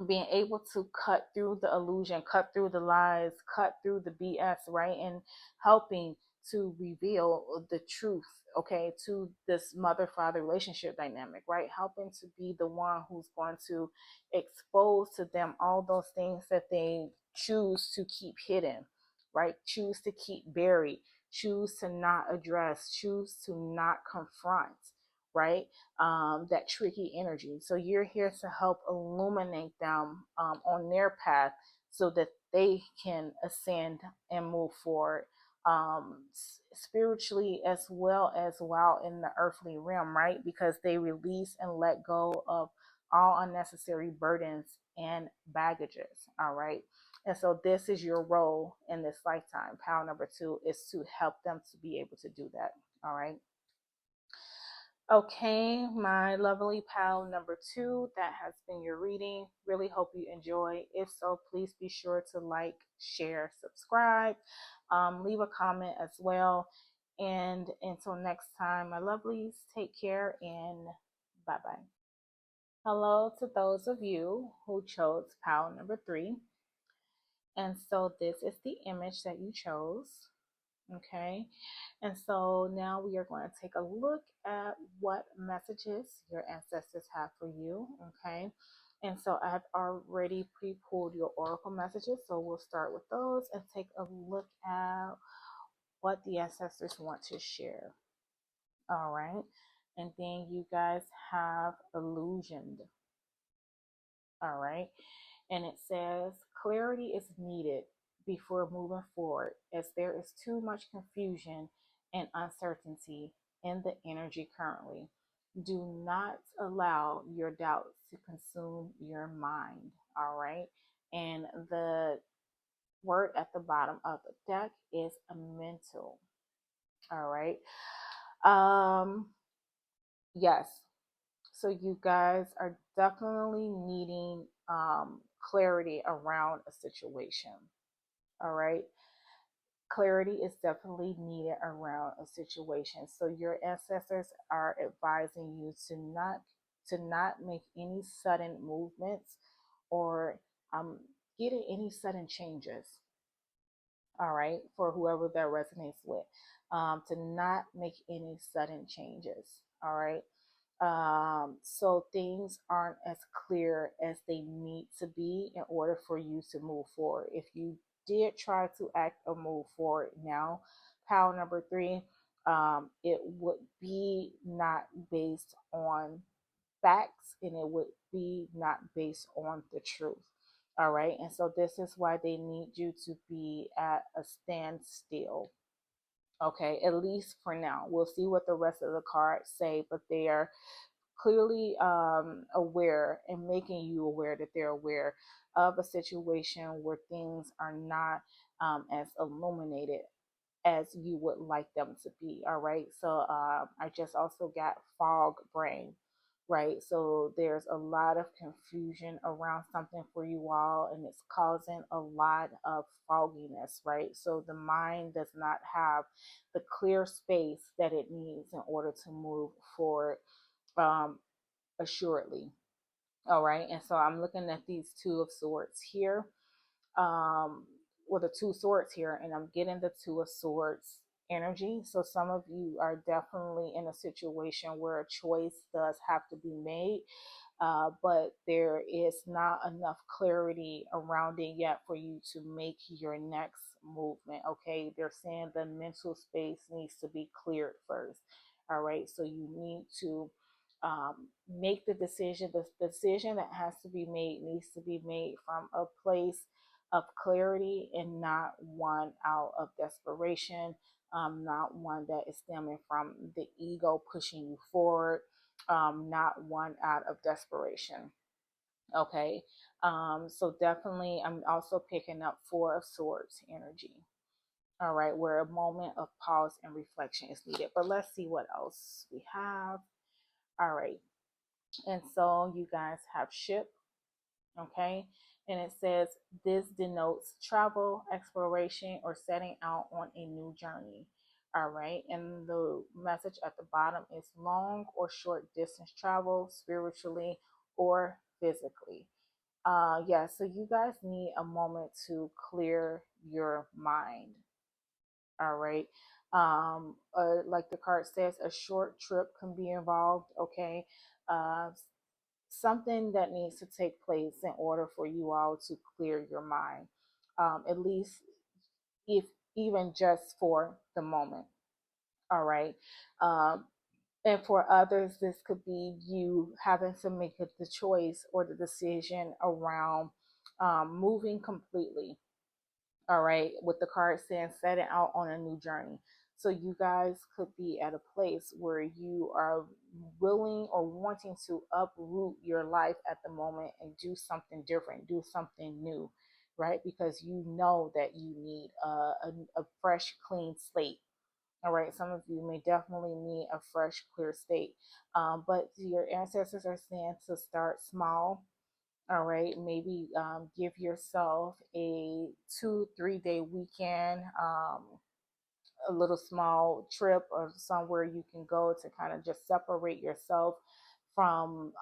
being able to cut through the illusion, cut through the lies, cut through the BS, right? And helping to reveal the truth, okay, to this mother father relationship dynamic, right? Helping to be the one who's going to expose to them all those things that they choose to keep hidden, right? Choose to keep buried, choose to not address, choose to not confront, right? That tricky energy. So you're here to help illuminate them on their path so that they can ascend and move forward, spiritually as well as while in the earthly realm, right? Because they release and let go of all unnecessary burdens and baggages, all right? And so this is your role in this lifetime. Pile number 2 is to help them to be able to do that, all right? Okay, my lovely pal number 2, that has been your reading. Really hope you enjoy. If so, please be sure to like, share, subscribe, leave a comment as well. And until next time, my lovelies, take care and bye bye. Hello to those of you who chose pal number 3. And so this is the image that you chose. Okay, and so now we are going to take a look at what messages your ancestors have for you. Okay, and so I've already pre-pulled your oracle messages, so we'll start with those and take a look at what the ancestors want to share. All right, and then you guys have illusioned. All right, and it says clarity is needed before moving forward as there is too much confusion and uncertainty in the energy currently. Do not allow your doubts to consume your mind. All right, and the word at the bottom of the deck is a mental. All right, yes, so you guys are definitely needing clarity around a situation. All right. Clarity is definitely needed around a situation. So your ancestors are advising you to not make any sudden movements or get any sudden changes. All right, for whoever that resonates with, to not make any sudden changes. All right. So things aren't as clear as they need to be in order for you to move forward. If you did try to act or move forward now, pile number 3, it would be not based on facts and it would be not based on the truth. All right. And so this is why they need you to be at a standstill. Okay. At least for now. We'll see what the rest of the cards say, but they are clearly aware and making you aware that they're aware of a situation where things are not as illuminated as you would like them to be. All right. So I just also got fog brain. Right. So there's a lot of confusion around something for you all, and it's causing a lot of fogginess. Right. So the mind does not have the clear space that it needs in order to move forward um, assuredly. All right. And so I'm looking at these 2 of swords here. Well, the 2 swords here, and I'm getting the 2 of swords energy. So some of you are definitely in a situation where a choice does have to be made, but there is not enough clarity around it yet for you to make your next movement. Okay, they're saying the mental space needs to be cleared first. All right, so you need to make the decision. The decision that has to be made needs to be made from a place of clarity and not one out of desperation, not one that is stemming from the ego pushing you forward, not one out of desperation. Okay. So definitely, I'm also picking up 4 of swords energy. All right, where a moment of pause and reflection is needed. But let's see what else we have. All right. And so you guys have ship, okay? And it says this denotes travel, exploration, or setting out on a new journey. All right. And the message at the bottom is long or short distance travel, spiritually or physically. Yeah, so you guys need a moment to clear your mind. All right. Like the card says, a short trip can be involved. Okay. Uh, Something that needs to take place in order for you all to clear your mind, at least if even just for the moment. All right. Um, and for others, this could be you having to make the choice or the decision around moving completely. All right, with the card saying setting out on a new journey. So you guys could be at a place where you are willing or wanting to uproot your life at the moment and do something different, do something new, right? Because you know that you need a fresh, clean slate. All right, some of you may definitely need a fresh, clear state. But your ancestors are saying to start small. All right, maybe give yourself a 2, 3 day weekend, a little small trip or somewhere you can go to kind of just separate yourself from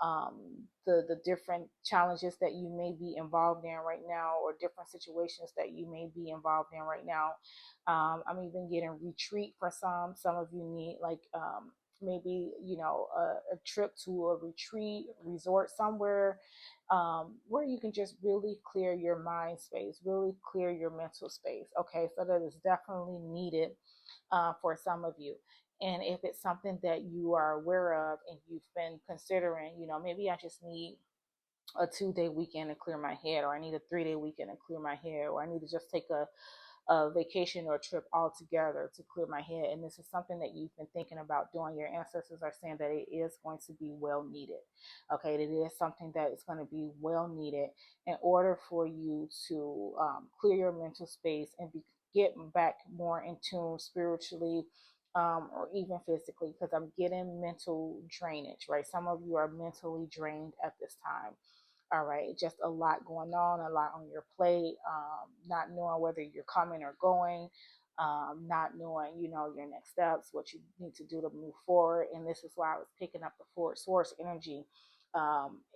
the different challenges that you may be involved in right now, or different situations that you may be involved in right now. I'm even getting retreat for some of you need like maybe a trip to a retreat resort somewhere, where you can just really clear your mind space, really clear your mental space. Okay, so that is definitely needed for some of you. And if it's something that you are aware of and you've been considering, maybe I just need a 2 day weekend to clear my head, or I need a 3 day weekend to clear my head, or I need to just take a vacation or a trip altogether to clear my head. And this is something that you've been thinking about doing. Your ancestors are saying that it is going to be well needed. Okay, it is something that is going to be well needed in order for you to clear your mental space and get back more in tune spiritually, or even physically, because I'm getting mental drainage, right? Some of you are mentally drained at this time. All right, just a lot going on, a lot on your plate, not knowing whether you're coming or going, not knowing, your next steps, what you need to do to move forward. And this is why I was picking up the Four Swords energy.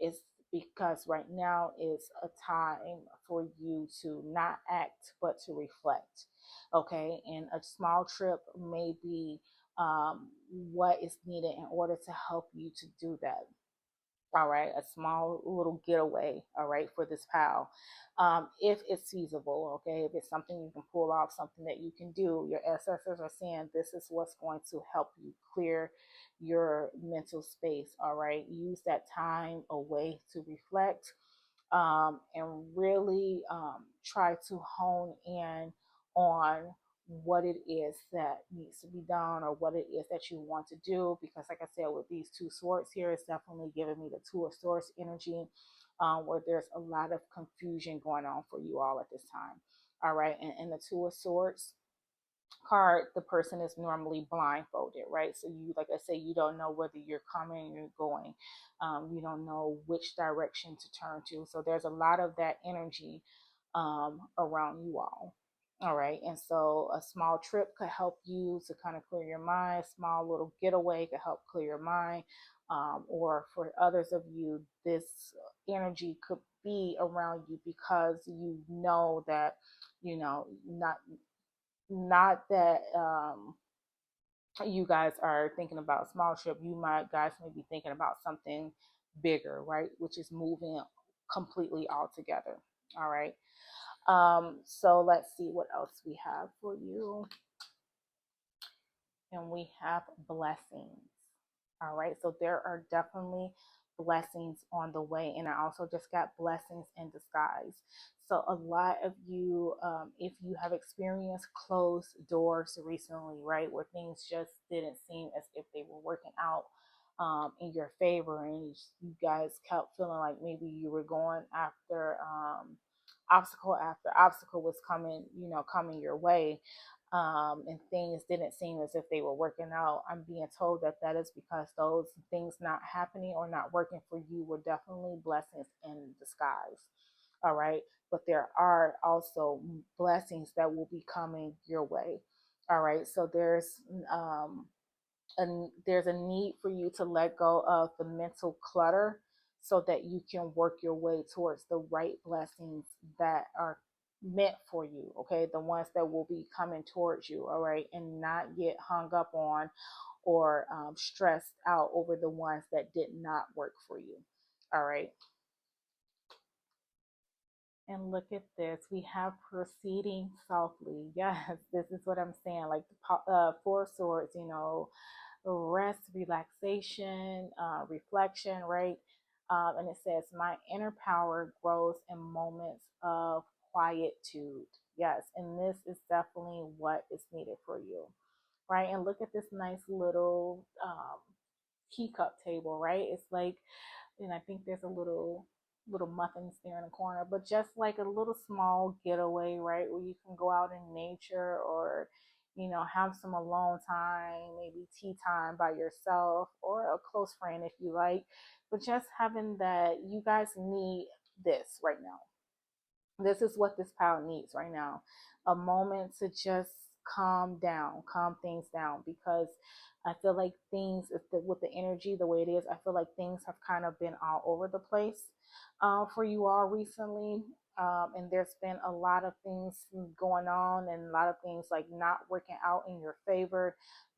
Is because right now is a time for you to not act, but to reflect. Okay, and a small trip may be what is needed in order to help you to do that. All right, a small little getaway, all right, for this pal. If it's feasible, okay, if it's something you can pull off, something that you can do, your ancestors are saying this is what's going to help you clear your mental space. All right, use that time away to reflect, and really try to hone in on what it is that needs to be done, or what it is that you want to do. Because, like I said, with these two swords here, it's definitely giving me the Two of Swords energy, where there's a lot of confusion going on for you all at this time. All right, and the Two of Swords card, the person is normally blindfolded, right? So you, like I say, you don't know whether you're coming or you're going. You don't know which direction to turn to. So there's a lot of that energy around you all. All right. And so a small trip could help you to kind of clear your mind. Small little getaway could help clear your mind. Or for others of you, this energy could be around you because you know that, not that you guys are thinking about a small trip. You might guys may be thinking about something bigger, right? Which is moving completely all together. All right. So let's see what else we have for you. And we have blessings. All right. So there are definitely blessings on the way. And I also just got blessings in disguise. So a lot of you, if you have experienced closed doors recently, right, where things just didn't seem as if they were working out in your favor, and you guys kept feeling like maybe you were going after obstacle after obstacle was coming, coming your way. and things didn't seem as if they were working out, I'm being told that that is because those things not happening or not working for you were definitely blessings in disguise. All right. But there are also blessings that will be coming your way. All right. So um, there's a need for you to let go of the mental clutter so that you can work your way towards the right blessings that are meant for you, okay? The ones that will be coming towards you, all right? And not get hung up on or stressed out over the ones that did not work for you, all right? And look at this. We have proceeding softly. Yes, this is what I'm saying. Like the Four of Swords, you know, rest, relaxation, reflection, right? And it says, my inner power grows in moments of quietude. Yes, and this is definitely what is needed for you, right? And look at this nice little teacup table, right? It's like, and I think there's a little muffins there in the corner, but just like a little small getaway, right, where you can go out in nature or have some alone time, maybe tea time by yourself or a close friend if you like, but just having that. You guys need this right now. This is what this pile needs right now. A moment to just calm things down, because I feel like things, with the energy the way it is, I feel like things have kind of been all over the place for you all recently. And there's been a lot of things going on and a lot of things like not working out in your favor.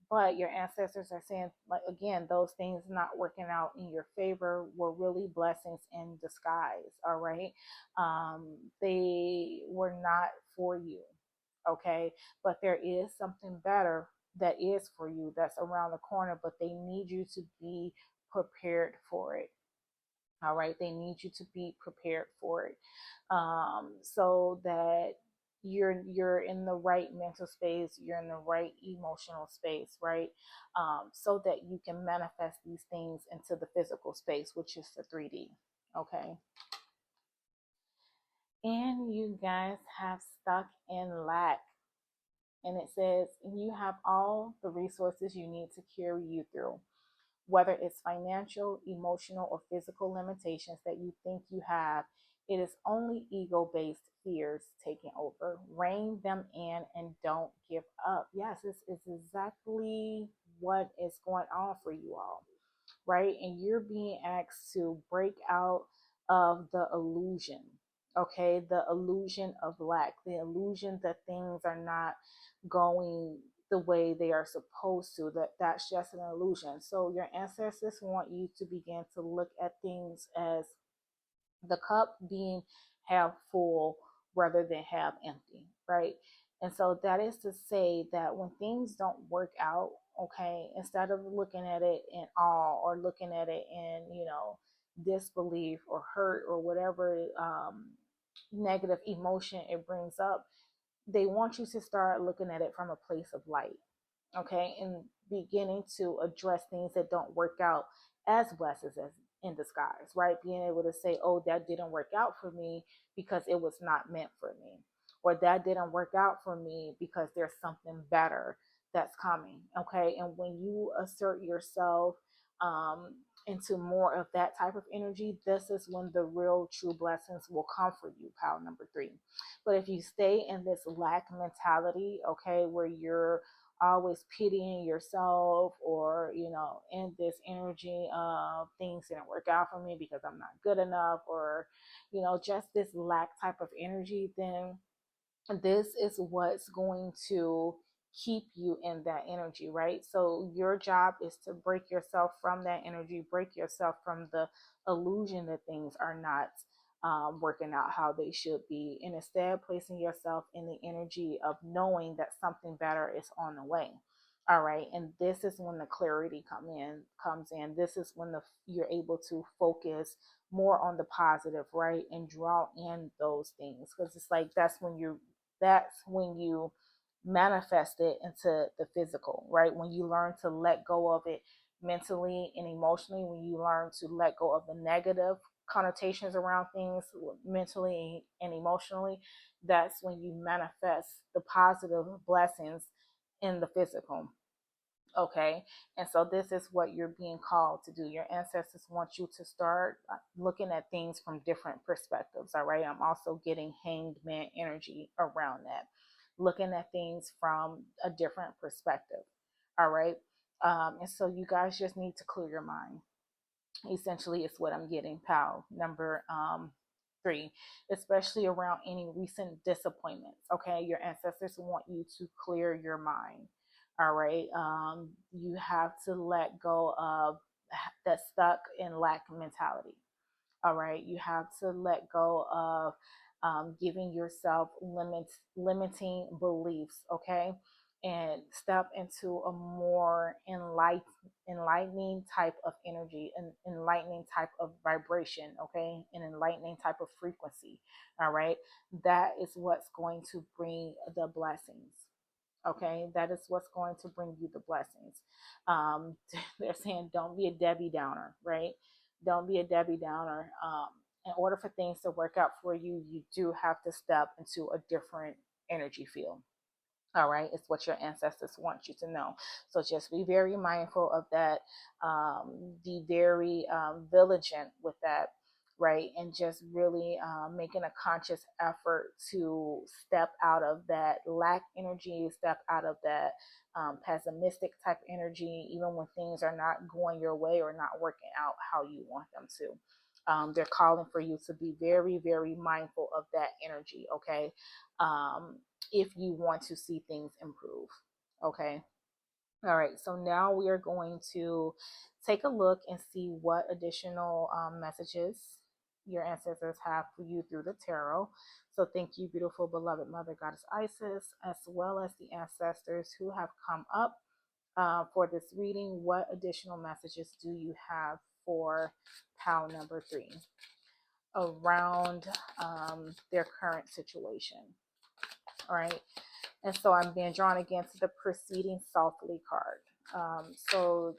But your ancestors are saying, like, again, those things not working out in your favor were really blessings in disguise. All right. They were not for you. Okay. But there is something better that is for you that's around the corner, but they need you to be prepared for it. All right. They need you to be prepared for it, so that you're in the right mental space, you're in the right emotional space, right? So that you can manifest these things into the physical space, which is the 3D. Okay. And you guys have stuck in lack. And it says you have all the resources you need to carry you through. Whether it's financial, emotional, or physical limitations that you think you have, it is only ego based fears taking over. Rein them in and don't give up. Yes, this is exactly what is going on for you all, right? And you're being asked to break out of the illusion, okay? The illusion of lack, the illusion that things are not going the way they are supposed to, that's just an illusion. So your ancestors want you to begin to look at things as the cup being half full rather than half empty, right? And so that is to say that when things don't work out, okay, instead of looking at it in awe or looking at it in, disbelief or hurt or whatever negative emotion it brings up, they want you to start looking at it from a place of light, okay, and beginning to address things that don't work out as blessings as in disguise, right? Being able to say, oh, that didn't work out for me because it was not meant for me, or that didn't work out for me because there's something better that's coming, okay? And when you assert yourself um, into more of that type of energy, this is when the real true blessings will come for you, pile number 3. But if you stay in this lack mentality, okay, where you're always pitying yourself, or in this energy of things didn't work out for me because I'm not good enough, or just this lack type of energy, then this is what's going to keep you in that energy, right? So your job is to break yourself from that energy, break yourself from the illusion that things are not working out how they should be, and instead placing yourself in the energy of knowing that something better is on the way. All right, and this is when the clarity comes in. This is when you're able to focus more on the positive, right, and draw in those things, because it's like that's when you manifest it into the physical, right? When you learn to let go of it mentally and emotionally, when you learn to let go of the negative connotations around things mentally and emotionally, that's when you manifest the positive blessings in the physical. Okay. And so this is what you're being called to do. Your ancestors want you to start looking at things from different perspectives. All right. I'm also getting hanged man energy around that, looking at things from a different perspective. All right. And so you guys just need to clear your mind. Essentially, it's what I'm getting, pal. Number 3, especially around any recent disappointments. Okay. Your ancestors want you to clear your mind. All right. You have to let go of that stuck in lack mentality. All right. You have to let go of giving yourself limiting beliefs. Okay. And step into a more enlightening type of energy, an enlightening type of vibration. Okay. An enlightening type of frequency. All right. That is what's going to bring the blessings. Okay, that is what's going to bring you the blessings. They're saying don't be a Debbie Downer, right? Don't be a Debbie Downer. In order for things to work out for you, you do have to step into a different energy field. All right, it's what your ancestors want you to know. So just be very mindful of that. Be very vigilant with that, right? And just really making a conscious effort to step out of that lack energy, step out of that pessimistic type energy, even when things are not going your way or not working out how you want them to. They're calling for you to be very, very mindful of that energy, okay? If you want to see things improve. Okay. All right. So now we are going to take a look and see what additional messages your ancestors have for you through the tarot. So thank you, beautiful, beloved Mother Goddess Isis, as well as the ancestors who have come up for this reading. What additional messages do you have for pal number 3 around their current situation? All right. And so I'm being drawn again to the Proceeding Softly card. So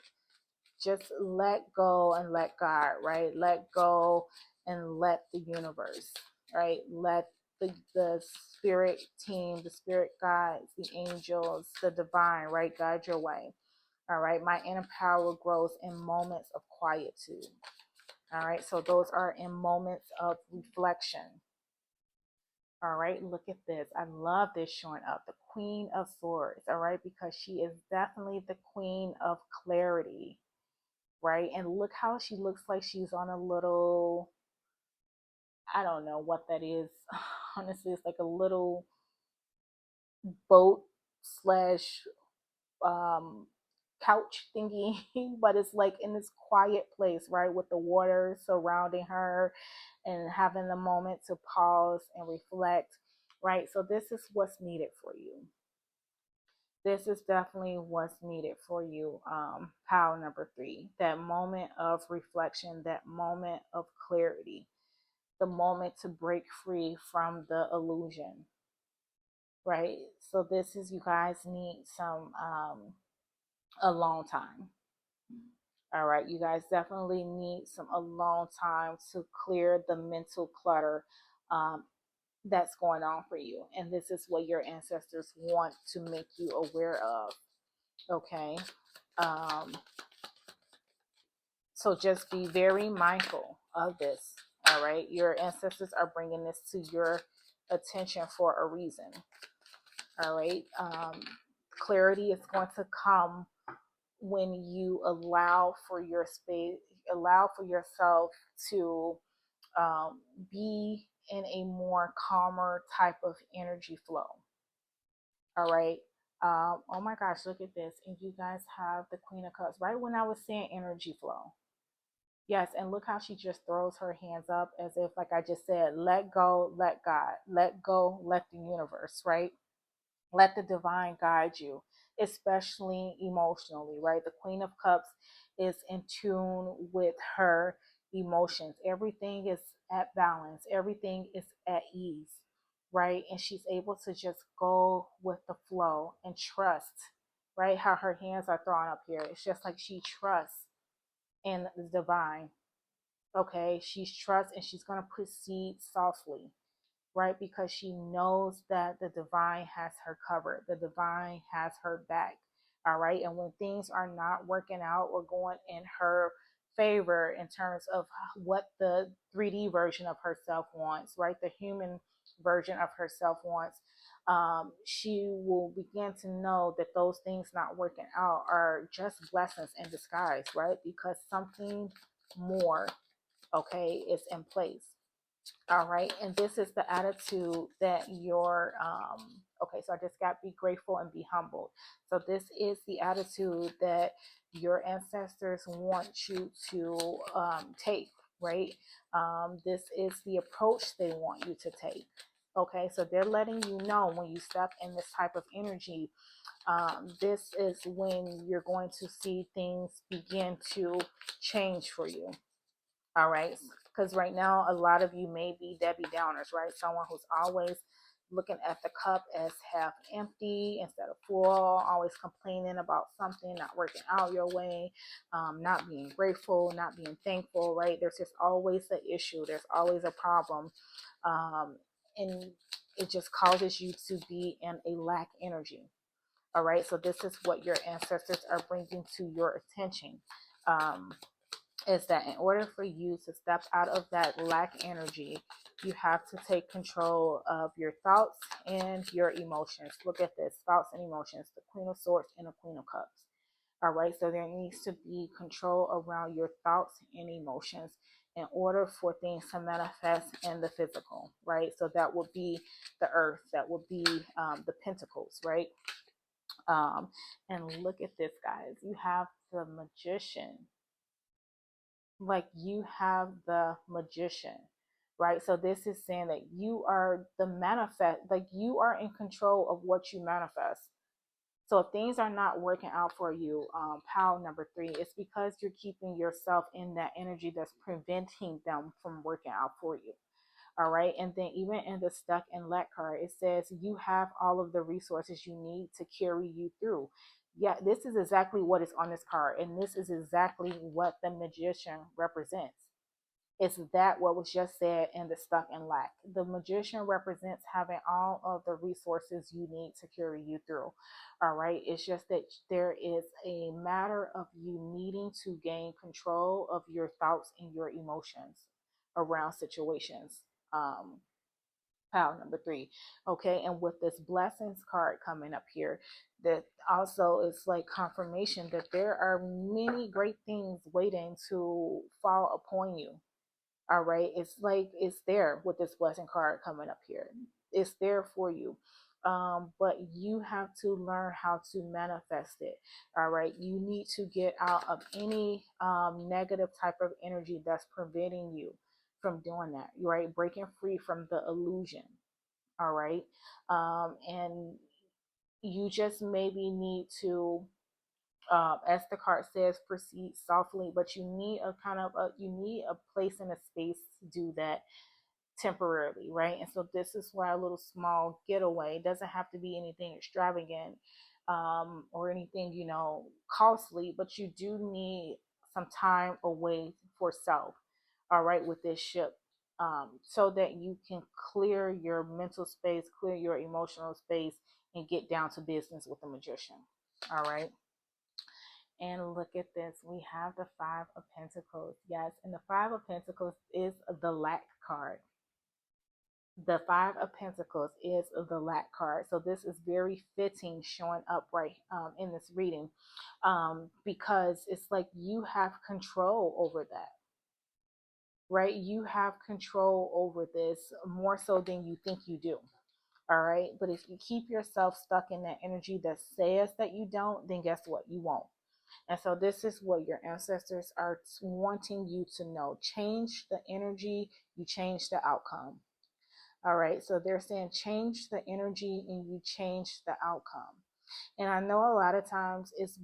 just let go and let God, right? Let go and let the universe, right? Let the spirit team, the spirit guides, the angels, the divine, right? Guide your way. All right. My inner power grows in moments of quietude. All right. So those are in moments of reflection. All right, look at this. I love this showing up. The Queen of Swords, all right, because she is definitely the Queen of Clarity, right? And look how she looks like she's on a little, I don't know what that is. Honestly, it's like a little boat slash um, couch thingy, but it's like in this quiet place, right? With the water surrounding her and having the moment to pause and reflect, right? So this is what's needed for you. This is definitely what's needed for you, pile number 3. That moment of reflection, that moment of clarity, the moment to break free from the illusion, right? So this is, you guys need some alone time. All right, you guys definitely need some alone time to clear the mental clutter um, that's going on for you. And this is what your ancestors want to make you aware of. Okay. Um, so just be very mindful of this. All right. Your ancestors are bringing this to your attention for a reason. All right. Clarity is going to come when you allow for your space, allow for yourself to be in a more calmer type of energy flow. All right. Oh my gosh, look at this. And you guys have the Queen of Cups right when I was saying energy flow. Yes, and look how she just throws her hands up as if, like I just said, let go, let God, let go, let the universe, right? Let the divine guide you, especially emotionally, right? The Queen of Cups is in tune with her emotions. Everything is at balance, everything is at ease, right? And she's able to just go with the flow and trust, right? How her hands are thrown up here. It's just like she trusts in the divine. Okay, she's trust and she's going to proceed softly, right? Because she knows that the divine has her covered, the divine has her back. All right. And when things are not working out or going in her favor in terms of what the 3D version of herself wants, right? The human version of herself wants, she will begin to know that those things not working out are just blessings in disguise, right? Because something more, okay, is in place. All right. And this is the attitude that your, okay, so I just got be grateful and be humbled. So this is the attitude that your ancestors want you to take, right? This is the approach they want you to take. Okay, so they're letting you know when you step in this type of energy, this is when you're going to see things begin to change for you. All right. Because right now, a lot of you may be Debbie Downers, right? Someone who's always looking at the cup as half empty instead of full, always complaining about something not working out your way, not being grateful, not being thankful, right? There's just always an issue, there's always a problem. And it just causes you to be in a lack energy. All right. So, this is what your ancestors are bringing to your attention. Is that in order for you to step out of that lack energy, you have to take control of your thoughts and your emotions. Look at this, thoughts and emotions, the Queen of Swords and the Queen of Cups. All right, so there needs to be control around your thoughts and emotions in order for things to manifest in the physical, right? So that would be the earth, that would be the pentacles, right? And look at this, guys. You have the magician, like you have the magician, right? So this is saying that you are the manifest, like you are in control of what you manifest. So if things are not working out for you, pile number 3, it's because you're keeping yourself in that energy that's preventing them from working out for you. All right. And then even in the stuck and lack card, it says you have all of the resources you need to carry you through. Yeah, this is exactly what is on this card. And this is exactly what the magician represents. Is that what was just said in the stuck and lack? The magician represents having all of the resources you need to carry you through. All right. It's just that there is a matter of you needing to gain control of your thoughts and your emotions around situations. Um, Pile number 3. Okay. And with this blessings card coming up here, that also is like confirmation that there are many great things waiting to fall upon you. All right. It's like it's there with this blessing card coming up here. It's there for you. But you have to learn how to manifest it. All right. You need to get out of any negative type of energy that's preventing you from doing that. Right. Breaking free from the illusion. All right. And you just maybe need to, as the card says, proceed softly, but you need a kind of you need a place and a space to do that temporarily, right? And so this is why a little small getaway doesn't have to be anything extravagant, or anything, costly, but you do need some time away for self, all right, with this ship, so that you can clear your mental space, clear your emotional space, and get down to business with the magician. All right. And look at this. We have the Five of Pentacles. Yes. And the Five of Pentacles is the lack card. The Five of Pentacles is the lack card. So this is very fitting showing up right in this reading, because it's like you have control over that, right? You have control over this more so than you think you do. All right. But if you keep yourself stuck in that energy that says that you don't, then guess what? You won't. And so this is what your ancestors are wanting you to know. Change the energy, you change the outcome. All right. So they're saying change the energy and you change the outcome. And I know a lot of times it's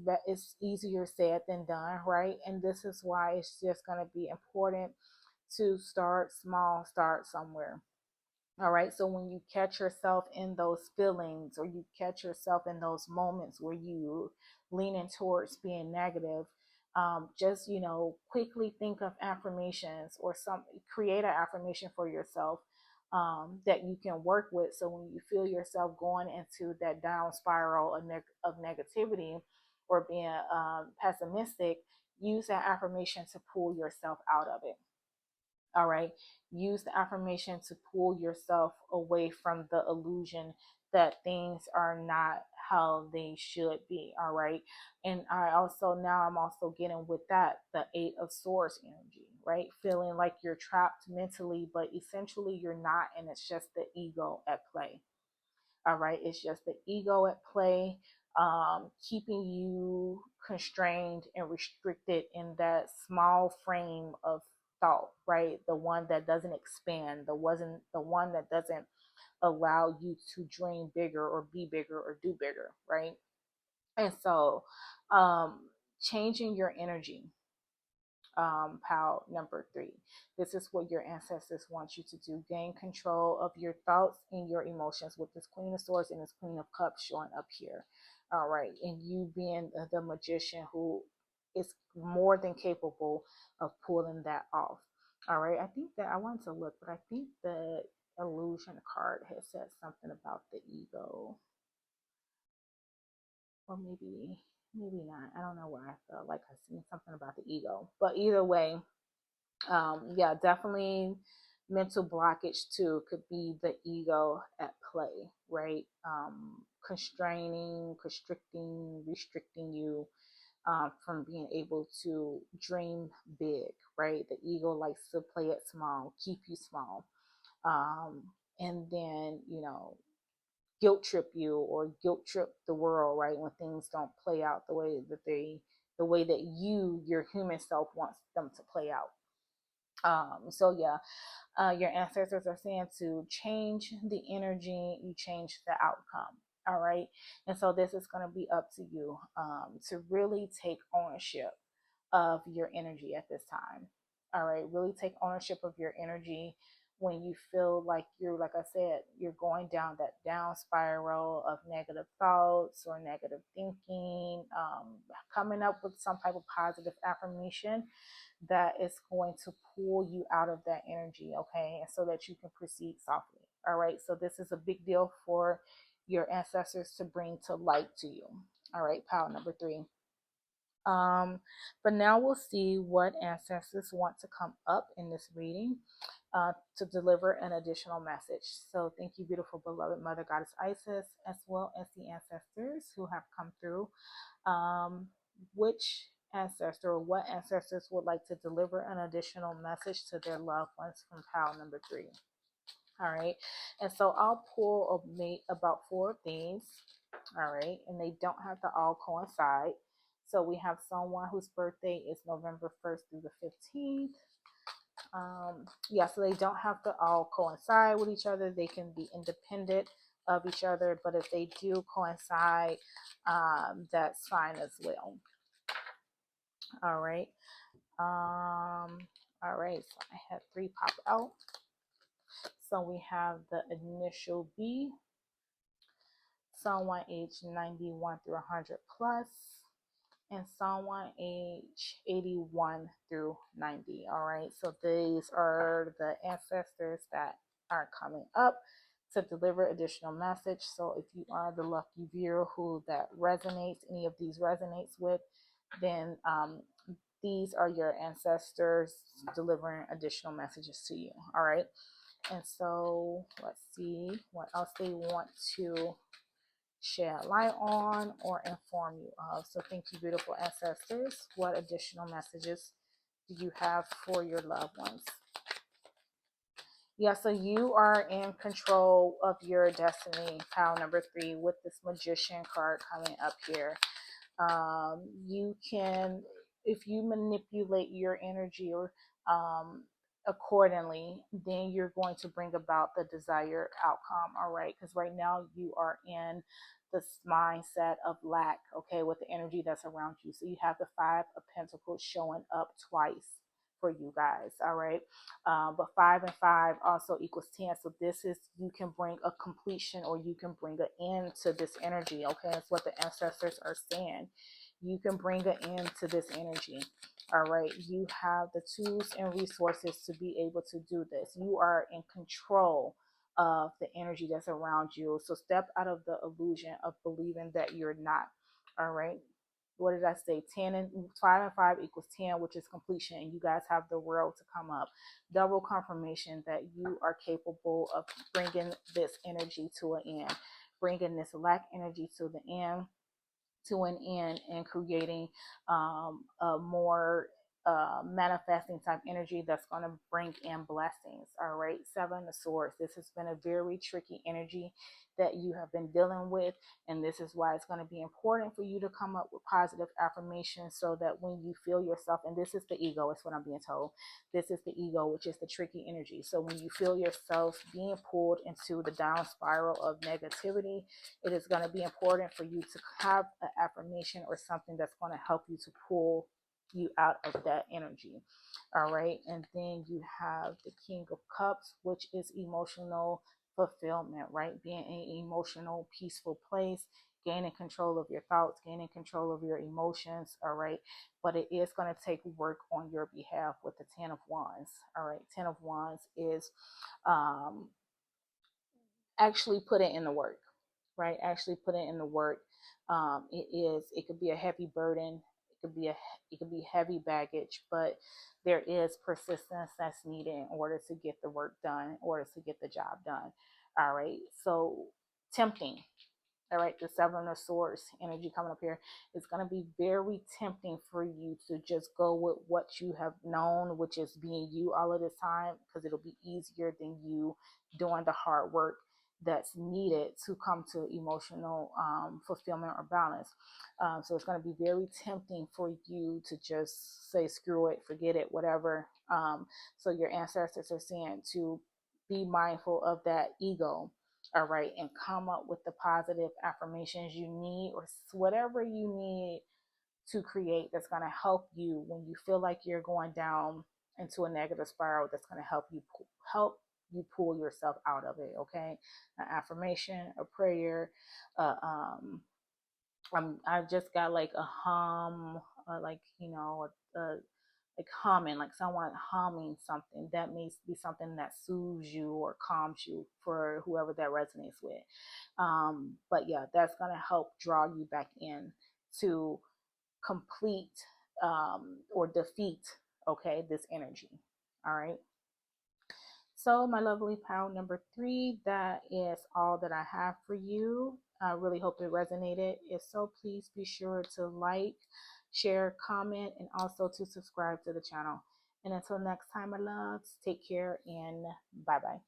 easier said than done, right? And this is why it's just going to be important to start small, start somewhere. All right. So when you catch yourself in those feelings, or you catch yourself in those moments where you leaning towards being negative, Just, quickly think of affirmations or create an affirmation for yourself that you can work with. So when you feel yourself going into that down spiral of negativity or being pessimistic, use that affirmation to pull yourself out of it. All right. Use the affirmation to pull yourself away from the illusion that things are not how they should be. All right. And I'm also getting with that, the Eight of Swords energy, right? Feeling like you're trapped mentally, but essentially you're not. And it's just the ego at play. All right. It's just the ego at play, keeping you constrained and restricted in that small frame of thought, right? The one that doesn't expand, the one that doesn't allow you to dream bigger or be bigger or do bigger, right? And so, changing your energy, pile number 3. This is what your ancestors want you to do. Gain control of your thoughts and your emotions with this Queen of Swords and this Queen of Cups showing up here. All right. And you being the magician who is more than capable of pulling that off. All right. I think that I wanted to look, but I think the illusion card has said something about the ego. Or maybe not. I don't know why I felt like I seen something about the ego. But either way, yeah, definitely mental blockage too could be the ego at play, right? Constricting, restricting you from being able to dream big, right? The ego likes to play it small, keep you small. And then, guilt trip you or guilt trip the world, right? When things don't play out the way that your human self wants them to play out. So yeah, your ancestors are saying to change the energy, you change the outcome. All right. And so this is going to be up to you to really take ownership of your energy at this time. All right. Really take ownership of your energy when you feel like like I said, you're going down that down spiral of negative thoughts or negative thinking, coming up with some type of positive affirmation that is going to pull you out of that energy, okay? And so that you can proceed softly. All right. So this is a big deal for your ancestors to bring to light to you. All right, pile number 3. But now we'll see what ancestors want to come up in this reading to deliver an additional message. So thank you, beautiful, beloved Mother Goddess Isis, as well as the ancestors who have come through. Which ancestor or what ancestors would like to deliver an additional message to their loved ones from pile number 3. All right. And so I'll pull about 4 of these. All right. And they don't have to all coincide. So we have someone whose birthday is November 1st through the 15th. Yeah, so they don't have to all coincide with each other. They can be independent of each other. But if they do coincide, that's fine as well. All right. All right. So I had 3 pop out. So we have the initial B, someone age 91 through 100 plus, and someone age 81 through 90. All right. So these are the ancestors that are coming up to deliver additional message. So if you are the lucky viewer who that resonates, any of these resonates with, then these are your ancestors delivering additional messages to you. All right. And so let's see what else they want to shed light on or inform you of. So thank you, beautiful ancestors. What additional messages do you have for your loved ones? Yeah, so you are in control of your destiny, pile number 3, with this magician card coming up here. You can, if you manipulate your energy or accordingly, then you're going to bring about the desired outcome. All right, because right now you are in this mindset of lack, okay, with the energy that's around you. So you have the 5 of Pentacles showing up twice for you guys. All right. But 5 and 5 also equals 10. So this is, you can bring a completion or you can bring an end to this energy. Okay. That's what the ancestors are saying. You can bring an end to this energy. All right. You have the tools and resources to be able to do this. You are in control of the energy that's around you. So step out of the illusion of believing that you're not. All right. What did I say? 10 and 5 and 5 equals 10, which is completion. And you guys have the world to come up. Double confirmation that you are capable of bringing this energy to an end, bringing this lack energy to the end, to an end, and creating a more manifesting type energy that's going to bring in blessings. All right, Seven of Swords. This has been a very tricky energy that you have been dealing with, and this is why it's going to be important for you to come up with positive affirmations so that when you feel yourself, and this is the ego, is what I'm being told. This is the ego, which is the tricky energy. So when you feel yourself being pulled into the down spiral of negativity, it is going to be important for you to have an affirmation or something that's going to help you to pull you out of that energy. All right. And then you have the King of Cups, which is emotional fulfillment, right? Being in an emotional, peaceful place, gaining control of your thoughts, gaining control of your emotions. All right. But it is going to take work on your behalf with the 10 of Wands. All right. 10 of Wands is um, actually putting in the work, right? Actually put it in the work. It could be a heavy burden. It could be heavy baggage, but there is persistence that's needed in order to get the work done, in order to get the job done. All right. So tempting. All right, the Seven of Swords energy coming up here is going to be very tempting for you to just go with what you have known, which is being you all of this time, because it'll be easier than you doing the hard work that's needed to come to emotional fulfillment or balance. So it's going to be very tempting for you to just say, screw it, forget it, whatever. So your ancestors are saying to be mindful of that ego. All right, and come up with the positive affirmations you need, or whatever you need to create that's going to help you when you feel like you're going down into a negative spiral. That's going to help you pull yourself out of it. Okay, an affirmation, a prayer, uh, um I just got like a hum, like like humming, like someone humming something that may be something that soothes you or calms you, for whoever that resonates with. But yeah, that's gonna help draw you back in to complete or defeat, okay, this energy. All right. So, my lovely pal number 3, that is all that I have for you. I really hope it resonated. If so, please be sure to like, share, comment, and also to subscribe to the channel. And until next time, my loves, take care and bye bye.